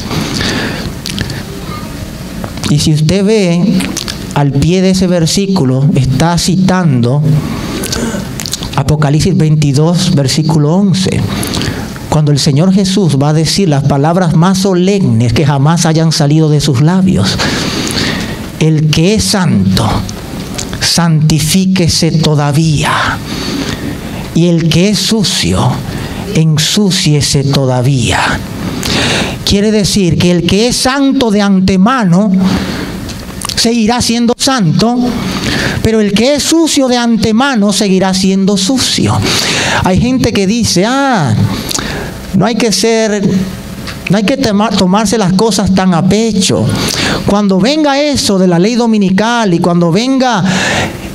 Y si usted ve al pie de ese versículo, está citando Apocalipsis 22, versículo 11. Cuando el Señor Jesús va a decir las palabras más solemnes que jamás hayan salido de sus labios: el que es santo, santifíquese todavía, y el que es sucio, ensúciese todavía. Quiere decir que el que es santo de antemano seguirá siendo santo, pero el que es sucio de antemano seguirá siendo sucio. Hay gente que dice: no hay que tomarse las cosas tan a pecho. Cuando venga eso de la ley dominical y cuando venga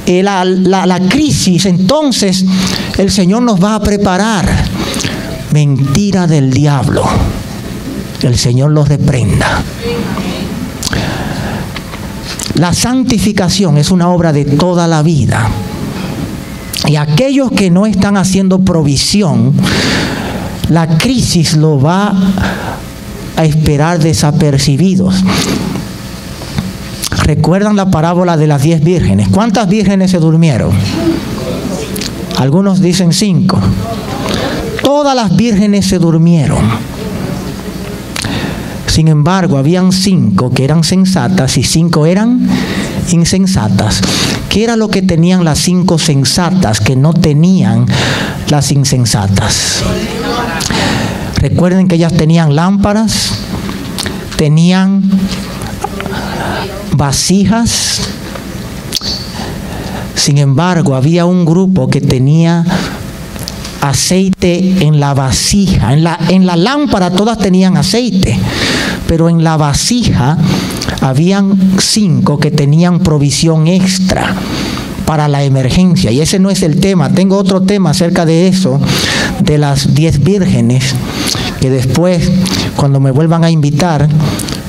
la crisis, entonces el Señor nos va a preparar. Mentira del diablo. El Señor los reprenda. La santificación es una obra de toda la vida. Y aquellos que no están haciendo provisión, la crisis lo va a esperar desapercibidos. ¿Recuerdan la parábola de las 10 vírgenes? ¿Cuántas vírgenes se durmieron? Algunos dicen 5. Todas las vírgenes se durmieron. Sin embargo, habían 5 que eran sensatas y 5 eran insensatas. ¿Qué era lo que tenían las 5 sensatas que no tenían las insensatas? Recuerden que ellas tenían lámparas, tenían vasijas. Sin embargo, había un grupo que tenía aceite en la vasija. En la lámpara todas tenían aceite, pero en la vasija habían 5 que tenían provisión extra para la emergencia. Y ese no es el tema. Tengo otro tema acerca de eso, de las 10 vírgenes, que después, cuando me vuelvan a invitar,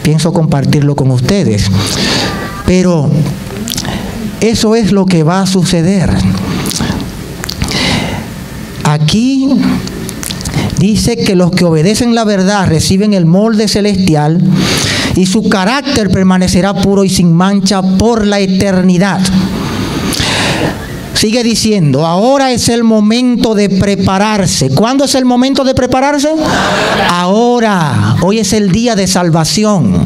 pienso compartirlo con ustedes. Pero eso es lo que va a suceder. Aquí dice que los que obedecen la verdad reciben el molde celestial y su carácter permanecerá puro y sin mancha por la eternidad. Sigue diciendo: ahora es el momento de prepararse. ¿Cuándo es el momento de prepararse? Ahora. Hoy es el día de salvación.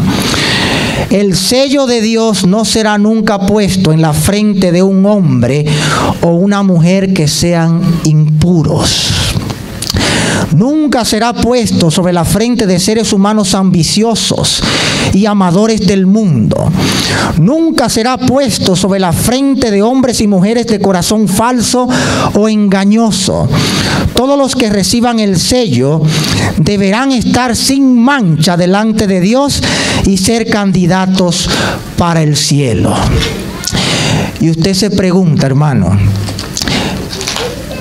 El sello de Dios no será nunca puesto en la frente de un hombre o una mujer que sean impuros. Nunca será puesto sobre la frente de seres humanos ambiciosos y amadores del mundo. Nunca será puesto sobre la frente de hombres y mujeres de corazón falso o engañoso. Todos los que reciban el sello deberán estar sin mancha delante de Dios y ser candidatos para el cielo. Y usted se pregunta, hermano,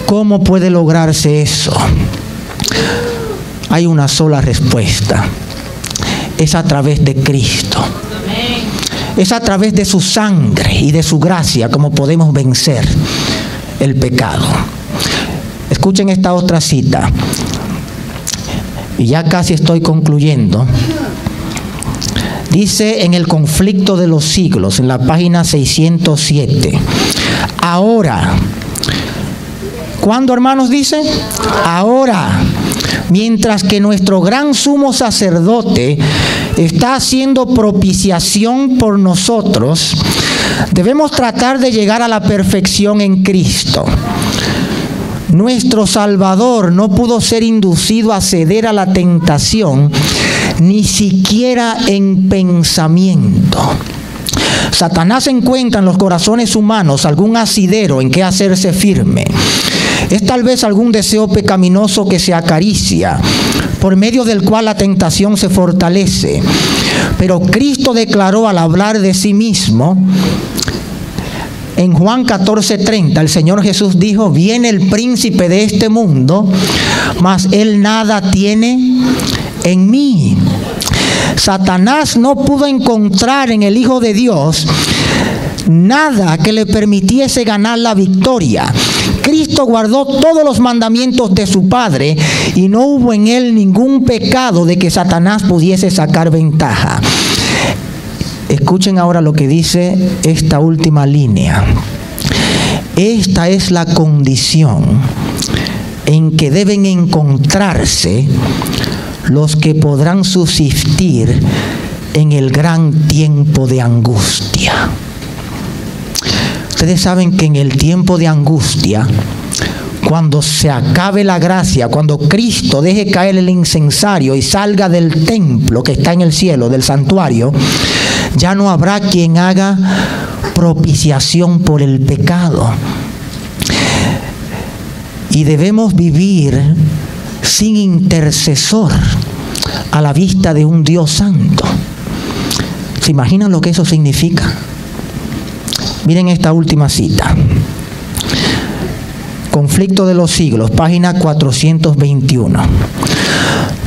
¿cómo puede lograrse eso? Hay una sola respuesta. Es a través de Cristo. Es a través de su sangre y de su gracia como podemos vencer el pecado. Escuchen esta otra cita. Y ya casi estoy concluyendo. Dice en el Conflicto de los Siglos, en la página 607. Ahora, ¿cuándo, hermanos, dice? Ahora, mientras que nuestro gran sumo sacerdote está haciendo propiciación por nosotros, debemos tratar de llegar a la perfección en Cristo. Nuestro Salvador no pudo ser inducido a ceder a la tentación, ni siquiera en pensamiento. Satanás encuentra en los corazones humanos algún asidero en que hacerse firme. Es tal vez algún deseo pecaminoso que se acaricia, por medio del cual la tentación se fortalece. Pero Cristo declaró al hablar de sí mismo, en Juan 14:30, el Señor Jesús dijo: viene el príncipe de este mundo, mas él nada tiene en mí. Satanás no pudo encontrar en el Hijo de Dios nada que le permitiese ganar la victoria. Cristo guardó todos los mandamientos de su Padre y no hubo en él ningún pecado de que Satanás pudiese sacar ventaja. Escuchen ahora lo que dice esta última línea. Esta es la condición en que deben encontrarse los que podrán subsistir en el gran tiempo de angustia. Ustedes saben que en el tiempo de angustia, cuando se acabe la gracia, cuando Cristo deje caer el incensario y salga del templo que está en el cielo, del santuario, ya no habrá quien haga propiciación por el pecado. Y debemos vivir sin intercesor a la vista de un Dios santo. ¿Se imaginan lo que eso significa? Miren esta última cita. Conflicto de los Siglos, página 421.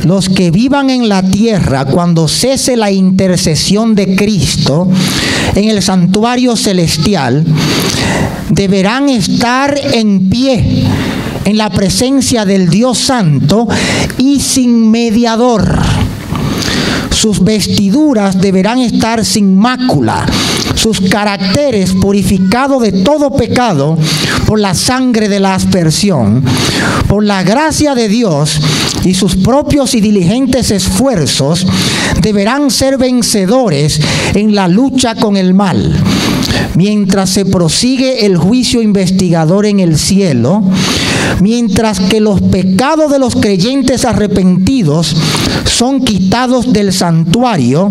Los que vivan en la tierra cuando cese la intercesión de Cristo en el santuario celestial deberán estar en pie en la presencia del Dios Santo y sin mediador. Sus vestiduras deberán estar sin mácula, sus caracteres purificados de todo pecado por la sangre de la aspersión, por la gracia de Dios, y sus propios y diligentes esfuerzos deberán ser vencedores en la lucha con el mal. Mientras se prosigue el juicio investigador en el cielo, mientras que los pecados de los creyentes arrepentidos son quitados del santuario,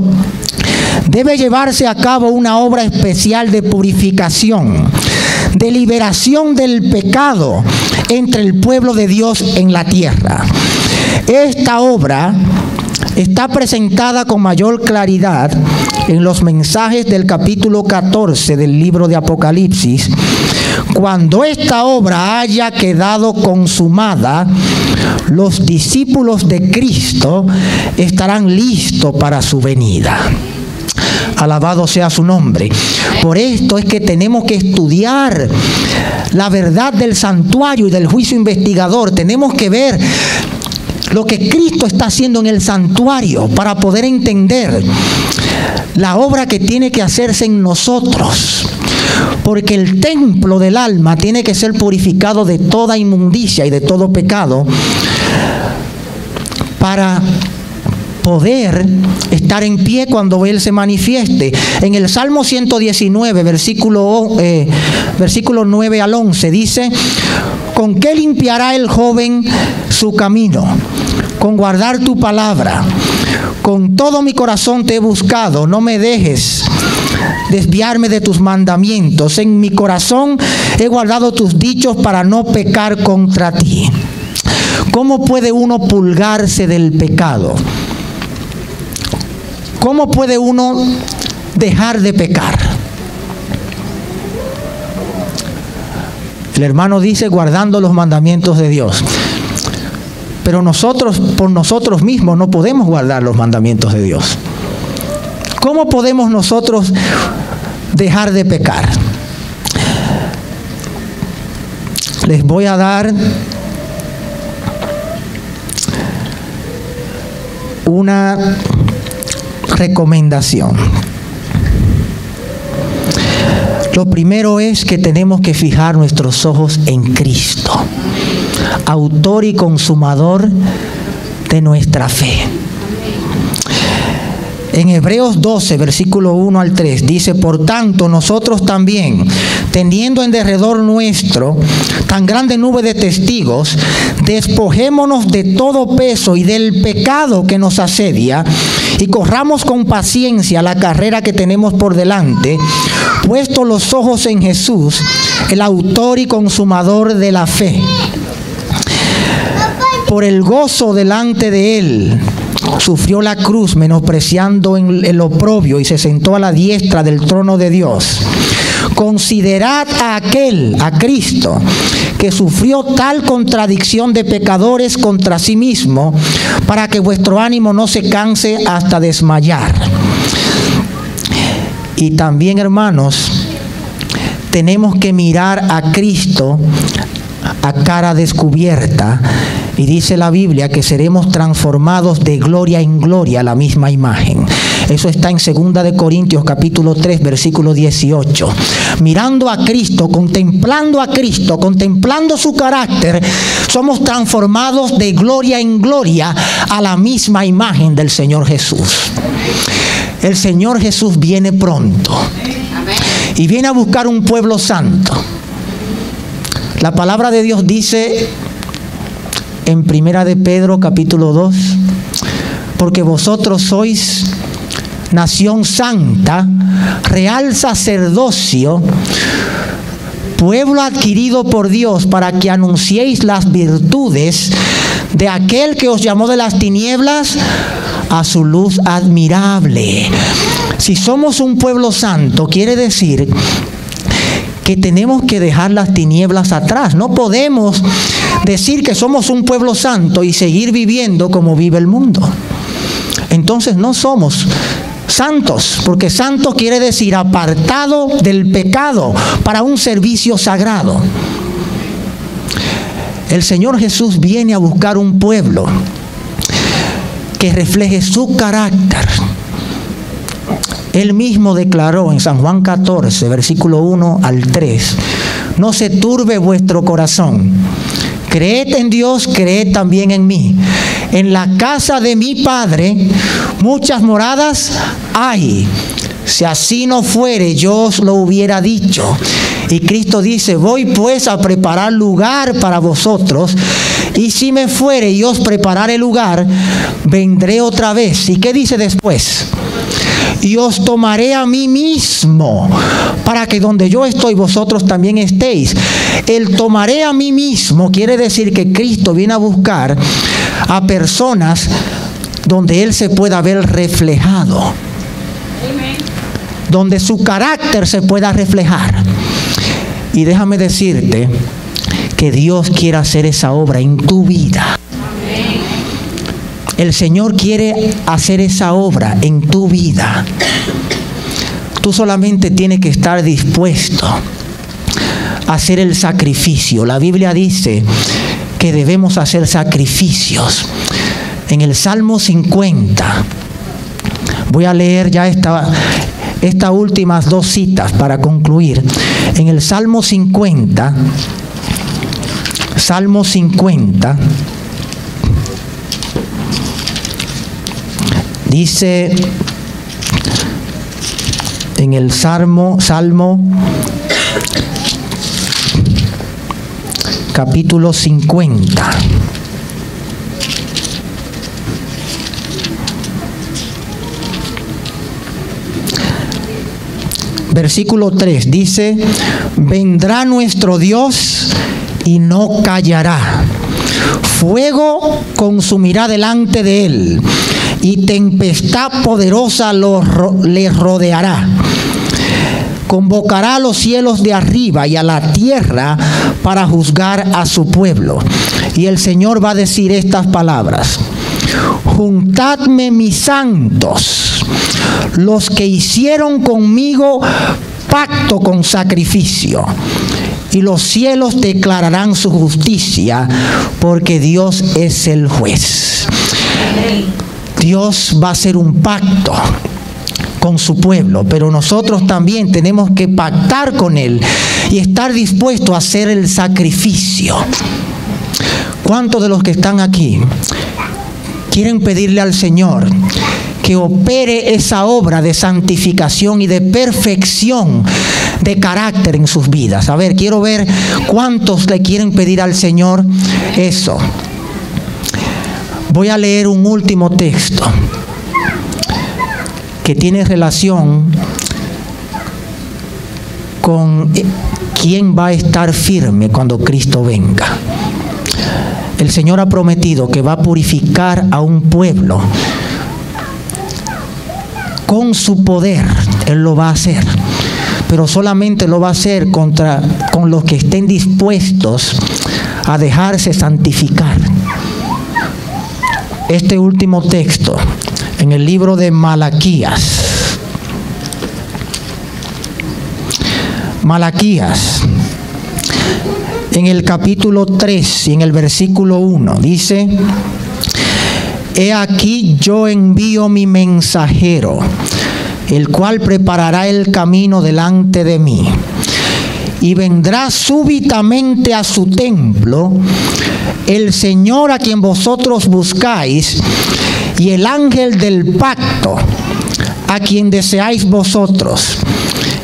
debe llevarse a cabo una obra especial de purificación, de liberación del pecado entre el pueblo de Dios en la tierra. Esta obra está presentada con mayor claridad en los mensajes del capítulo 14 del libro de Apocalipsis. Cuando esta obra haya quedado consumada, los discípulos de Cristo estarán listos para su venida. Alabado sea su nombre. Por esto es que tenemos que estudiar la verdad del santuario y del juicio investigador. Tenemos que ver lo que Cristo está haciendo en el santuario para poder entender la obra que tiene que hacerse en nosotros. Porque el templo del alma tiene que ser purificado de toda inmundicia y de todo pecado para poder estar en pie cuando Él se manifieste. En el Salmo 119, versículo 9 al 11, dice: ¿con qué limpiará el joven su camino? Con guardar tu palabra. Con todo mi corazón te he buscado, no me dejes desviarme de tus mandamientos. En mi corazón he guardado tus dichos para no pecar contra ti. ¿Cómo puede uno purgarse del pecado? ¿Cómo puede uno dejar de pecar? El hermano dice: guardando los mandamientos de Dios. Pero nosotros, por nosotros mismos, no podemos guardar los mandamientos de Dios. ¿Cómo podemos nosotros dejar de pecar? Les voy a dar una recomendación. Lo primero es que tenemos que fijar nuestros ojos en Cristo, autor y consumador de nuestra fe. En Hebreos 12, versículo 1 al 3, dice: por tanto, nosotros también, teniendo en derredor nuestro tan grande nube de testigos, despojémonos de todo peso y del pecado que nos asedia, y corramos con paciencia la carrera que tenemos por delante, puesto los ojos en Jesús, el autor y consumador de la fe. Por el gozo delante de él, sufrió la cruz, menospreciando el oprobio, y se sentó a la diestra del trono de Dios. Considerad a Cristo, que sufrió tal contradicción de pecadores contra sí mismo, para que vuestro ánimo no se canse hasta desmayar. Y también, hermanos, tenemos que mirar a Cristo a cara descubierta, y dice la Biblia que seremos transformados de gloria en gloria a la misma imagen. Eso está en 2 de Corintios capítulo 3, versículo 18. Mirando a Cristo, contemplando su carácter, somos transformados de gloria en gloria a la misma imagen del Señor Jesús. El Señor Jesús viene pronto y viene a buscar un pueblo santo. La palabra de Dios dice en 1 de Pedro capítulo 2, porque vosotros sois nación santa, real sacerdocio, pueblo adquirido por Dios, para que anunciéis las virtudes de aquel que os llamó de las tinieblas a su luz admirable. Si somos un pueblo santo, quiere decir que tenemos que dejar las tinieblas atrás. No podemos decir que somos un pueblo santo y seguir viviendo como vive el mundo. Entonces no somos santos, porque santo quiere decir apartado del pecado para un servicio sagrado. El Señor Jesús viene a buscar un pueblo que refleje su carácter. Él mismo declaró en San Juan 14, versículo 1 al 3, no se turbe vuestro corazón. Creed en Dios, creed también en mí. En la casa de mi Padre muchas moradas hay. Si así no fuere, yo os lo hubiera dicho. Y Cristo dice: voy pues a preparar lugar para vosotros, y si me fuere y os prepararé lugar, vendré otra vez. ¿Y qué dice después? Y os tomaré a mí mismo, para que donde yo estoy, vosotros también estéis. El tomaré a mí mismo quiere decir que Cristo viene a buscar a personas donde Él se pueda ver reflejado, donde su carácter se pueda reflejar. Y déjame decirte que Dios quiere hacer esa obra en tu vida. El Señor quiere hacer esa obra en tu vida. Tú solamente tienes que estar dispuesto a hacer el sacrificio. La Biblia dice que debemos hacer sacrificios. En el Salmo 50, voy a leer ya estas últimas dos citas para concluir. En el Salmo 50, dice en el Salmo capítulo 50. Versículo 3 dice: vendrá nuestro Dios y no callará. Fuego consumirá delante de él, y tempestad poderosa le rodeará. Convocará a los cielos de arriba y a la tierra para juzgar a su pueblo. Y el Señor va a decir estas palabras: juntadme mis santos, los que hicieron conmigo pacto con sacrificio, y los cielos declararán su justicia, porque Dios es el juez. Dios va a hacer un pacto con su pueblo, pero nosotros también tenemos que pactar con Él y estar dispuestos a hacer el sacrificio. ¿Cuántos de los que están aquí quieren pedirle al Señor que opere esa obra de santificación y de perfección de carácter en sus vidas? A ver, quiero ver cuántos le quieren pedir al Señor eso. Voy a leer un último texto que tiene relación con quién va a estar firme cuando Cristo venga. El Señor ha prometido que va a purificar a un pueblo con su poder. Él lo va a hacer, pero solamente lo va a hacer con los que estén dispuestos a dejarse santificar. Este último texto en el libro de Malaquías. Malaquías, en el capítulo 3 y en el versículo 1, dice: He aquí yo envío mi mensajero, el cual preparará el camino delante de mí. Y vendrá súbitamente a su templo el Señor a quien vosotros buscáis, y el ángel del pacto a quien deseáis vosotros.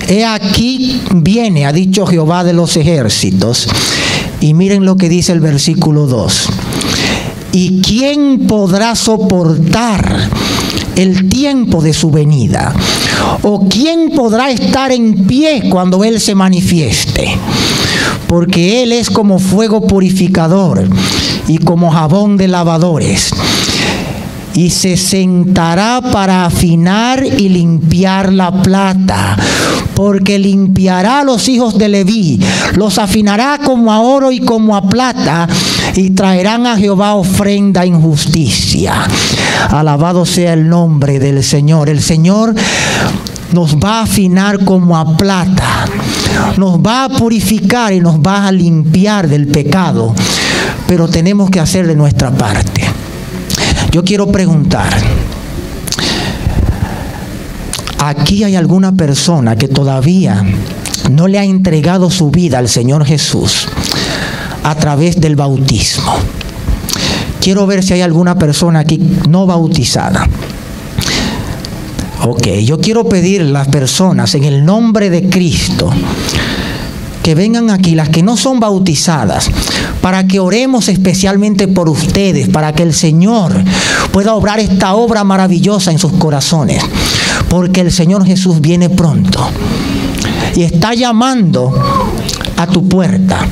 He aquí viene, ha dicho Jehová de los ejércitos. Y miren lo que dice el versículo 2. ¿Y quién podrá soportar el tiempo de su venida? ¿O quién podrá estar en pie cuando Él se manifieste? Porque Él es como fuego purificador y como jabón de lavadores. Y se sentará para afinar y limpiar la plata, porque limpiará a los hijos de Leví, los afinará como a oro y como a plata, y traerán a Jehová ofrenda en justicia. Alabado sea el nombre del Señor. El Señor nos va a afinar como a plata, nos va a purificar y nos va a limpiar del pecado, pero tenemos que hacer de nuestra parte. Yo quiero preguntar, ¿aquí hay alguna persona que todavía no le ha entregado su vida al Señor Jesús a través del bautismo? Quiero ver si hay alguna persona aquí no bautizada. Ok, yo quiero pedir a las personas en el nombre de Cristo que vengan aquí, las que no son bautizadas, para que oremos especialmente por ustedes, para que el Señor pueda obrar esta obra maravillosa en sus corazones, porque el Señor Jesús viene pronto y está llamando a tu puerta.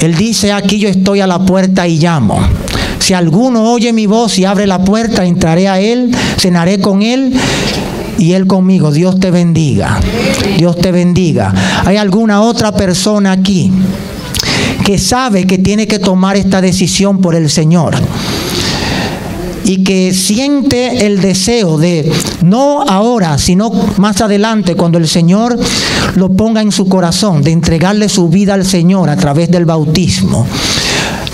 Él dice: aquí yo estoy a la puerta y llamo. Si alguno oye mi voz y abre la puerta, entraré a él, cenaré con él y él conmigo. Dios te bendiga. Dios te bendiga. ¿Hay alguna otra persona aquí que sabe que tiene que tomar esta decisión por el Señor y que siente el deseo de, no ahora, sino más adelante, cuando el Señor lo ponga en su corazón, de entregarle su vida al Señor a través del bautismo?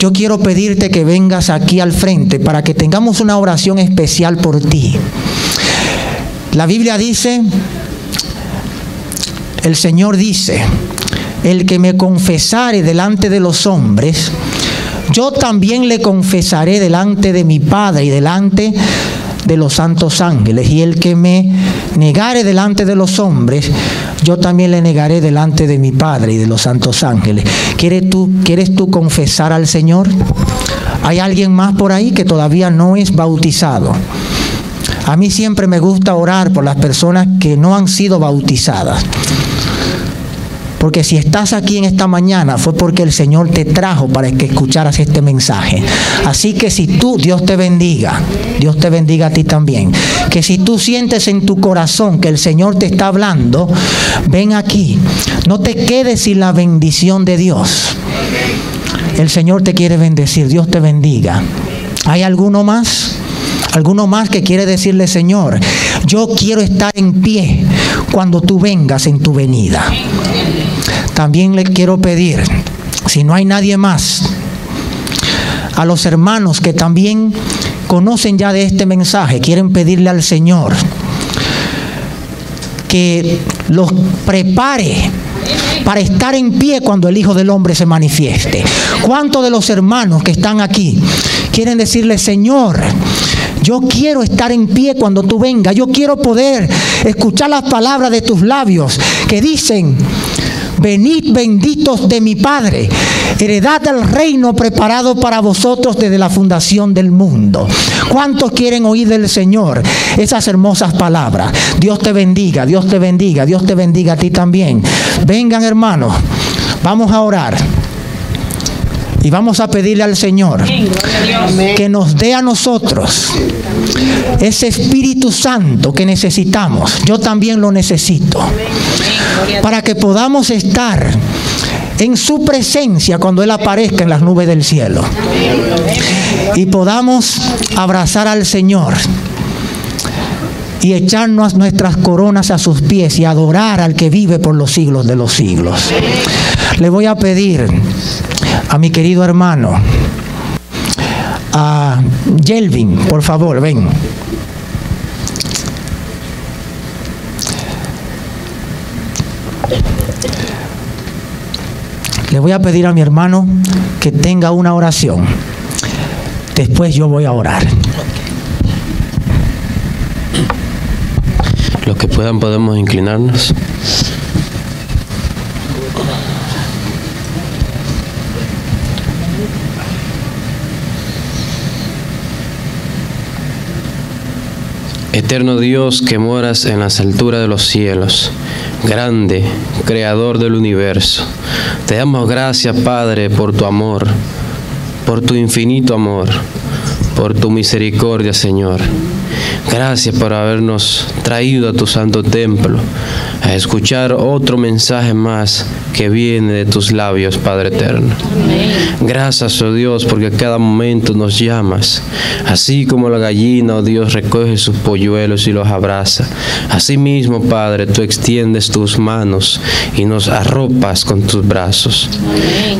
Yo quiero pedirte que vengas aquí al frente para que tengamos una oración especial por ti. La Biblia dice, el Señor dice: el que me confesare delante de los hombres, yo también le confesaré delante de mi Padre y delante de los santos ángeles. Y el que me negare delante de los hombres, yo también le negaré delante de mi Padre y de los santos ángeles. ¿Quieres tú confesar al Señor? ¿Hay alguien más por ahí que todavía no es bautizado? A mí siempre me gusta orar por las personas que no han sido bautizadas. Porque si estás aquí en esta mañana fue porque el Señor te trajo para que escucharas este mensaje. Así que si tú, Dios te bendiga a ti también. Que si tú sientes en tu corazón que el Señor te está hablando, ven aquí. No te quedes sin la bendición de Dios. El Señor te quiere bendecir. Dios te bendiga. ¿Hay alguno más? ¿Alguno más que quiere decirle: Señor, yo quiero estar en pie cuando tú vengas en tu venida? También le quiero pedir, si no hay nadie más, a los hermanos que también conocen ya de este mensaje, quieren pedirle al Señor que los prepare para estar en pie cuando el Hijo del Hombre se manifieste. ¿Cuántos de los hermanos que están aquí quieren decirle: Señor, yo quiero estar en pie cuando tú vengas? Yo quiero poder escuchar las palabras de tus labios que dicen: venid benditos de mi Padre, heredad el reino preparado para vosotros desde la fundación del mundo. ¿Cuántos quieren oír del Señor esas hermosas palabras? Dios te bendiga, Dios te bendiga, Dios te bendiga a ti también. Vengan, hermanos, vamos a orar. Y vamos a pedirle al Señor que nos dé a nosotros ese Espíritu Santo que necesitamos. Yo también lo necesito. Para que podamos estar en su presencia cuando Él aparezca en las nubes del cielo. Y podamos abrazar al Señor y echarnos nuestras coronas a sus pies y adorar al que vive por los siglos de los siglos. Le voy a pedir a mi querido hermano, a Yelvin, por favor, ven. Le voy a pedir a mi hermano que tenga una oración. Después yo voy a orar. Los que puedan podemos inclinarnos. Eterno Dios que moras en las alturas de los cielos, grande, creador del universo, te damos gracias, Padre, por tu amor, por tu infinito amor, por tu misericordia, Señor. Gracias por habernos traído a tu santo templo, a escuchar otro mensaje más que viene de tus labios, Padre eterno. Gracias, oh Dios, porque a cada momento nos llamas. Así como la gallina, oh Dios, recoge sus polluelos y los abraza. Así mismo, Padre, tú extiendes tus manos y nos arropas con tus brazos.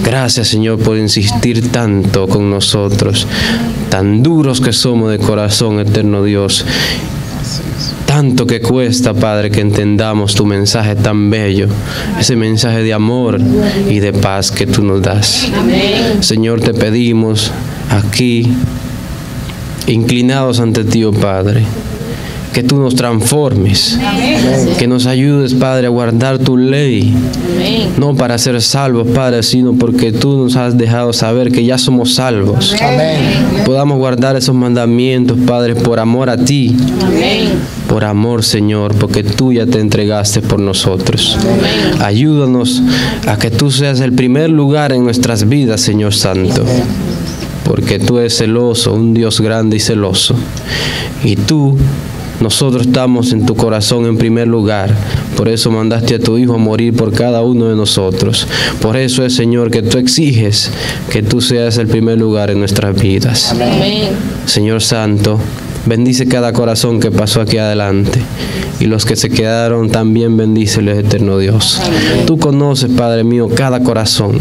Gracias, Señor, por insistir tanto con nosotros, tan duros que somos de corazón, eterno Dios. Tanto que cuesta, Padre, que entendamos tu mensaje tan bello, ese mensaje de amor y de paz que tú nos das. Señor, te pedimos aquí, inclinados ante ti, oh Padre, que tú nos transformes, que nos ayudes, Padre, a guardar tu ley, no para ser salvos, Padre, sino porque tú nos has dejado saber que ya somos salvos. Podamos guardar esos mandamientos, Padre, por amor a ti, por amor, Señor, porque tú ya te entregaste por nosotros. Ayúdanos a que tú seas el primer lugar en nuestras vidas, Señor Santo, porque tú eres celoso, un Dios grande y celoso, y tú, nosotros estamos en tu corazón en primer lugar. Por eso mandaste a tu Hijo a morir por cada uno de nosotros. Por eso es, Señor, que tú exiges que tú seas el primer lugar en nuestras vidas. Amén. Señor Santo, bendice cada corazón que pasó aquí adelante. Y los que se quedaron también bendíceles, eterno Dios. Amén. Tú conoces, Padre mío, cada corazón.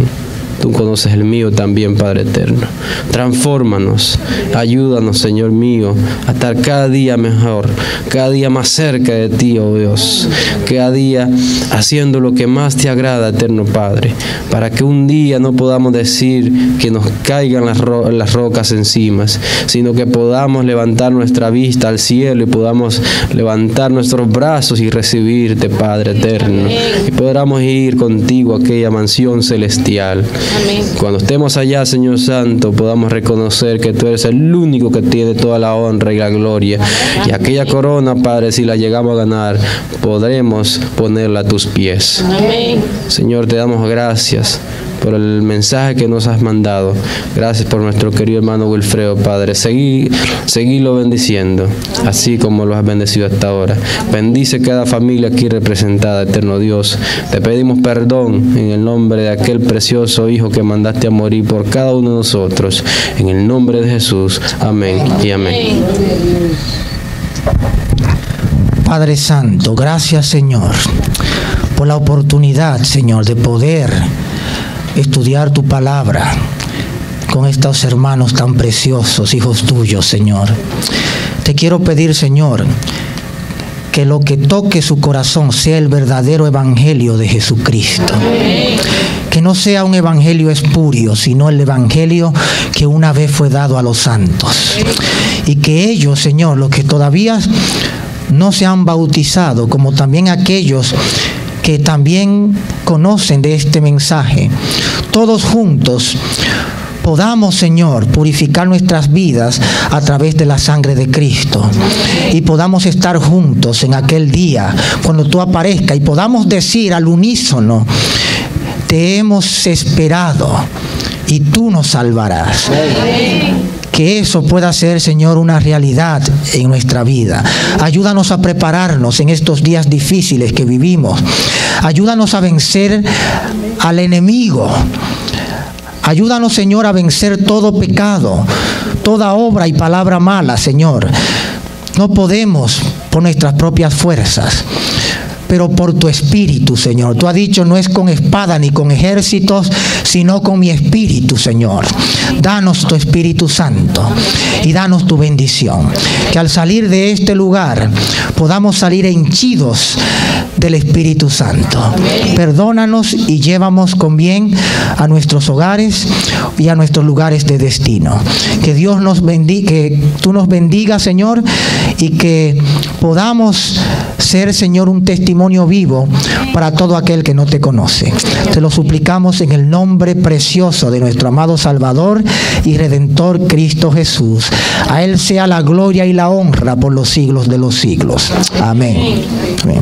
Tú conoces el mío también, Padre eterno. Transfórmanos, ayúdanos, Señor mío, a estar cada día mejor, cada día más cerca de ti, oh Dios. Cada día haciendo lo que más te agrada, eterno Padre, para que un día no podamos decir que nos caigan las rocas encima, sino que podamos levantar nuestra vista al cielo y podamos levantar nuestros brazos y recibirte, Padre eterno. Y podamos ir contigo a aquella mansión celestial. Amén. Cuando estemos allá, Señor Santo, podamos reconocer que tú eres el único que tiene toda la honra y la gloria. Y aquella corona, Padre, si la llegamos a ganar, podremos ponerla a tus pies. Amén. Señor, te damos gracias por el mensaje que nos has mandado. Gracias por nuestro querido hermano Wilfredo, Padre. Seguilo bendiciendo, así como lo has bendecido hasta ahora. Bendice cada familia aquí representada, eterno Dios. Te pedimos perdón en el nombre de aquel precioso Hijo que mandaste a morir por cada uno de nosotros. En el nombre de Jesús. Amén y amén. Padre Santo, gracias, Señor, por la oportunidad, Señor, de poder estudiar tu palabra, con estos hermanos tan preciosos, hijos tuyos, Señor. Te quiero pedir, Señor, que lo que toque su corazón sea el verdadero evangelio de Jesucristo. Que no sea un evangelio espurio, sino el evangelio que una vez fue dado a los santos. Y que ellos, Señor, los que todavía no se han bautizado, como también aquellos que también conocen de este mensaje, todos juntos podamos, Señor, purificar nuestras vidas a través de la sangre de Cristo, y podamos estar juntos en aquel día cuando tú aparezcas y podamos decir al unísono: te hemos esperado y tú nos salvarás. Que eso pueda ser, Señor, una realidad en nuestra vida. Ayúdanos a prepararnos en estos días difíciles que vivimos. Ayúdanos a vencer al enemigo. Ayúdanos, Señor, a vencer todo pecado, toda obra y palabra mala, Señor. No podemos por nuestras propias fuerzas, pero por tu Espíritu, Señor. Tú has dicho, no es con espada ni con ejércitos, sino con mi Espíritu, Señor. Danos tu Espíritu Santo y danos tu bendición. Que al salir de este lugar podamos salir henchidos del Espíritu Santo. Perdónanos y llévanos con bien a nuestros hogares y a nuestros lugares de destino. Que Dios nos bendiga, que tú nos bendigas, Señor, y que podamos ser, Señor, un testimonio vivo para todo aquel que no te conoce. Te lo suplicamos en el nombre precioso de nuestro amado Salvador y Redentor Cristo Jesús. A Él sea la gloria y la honra por los siglos de los siglos. Amén. Amén.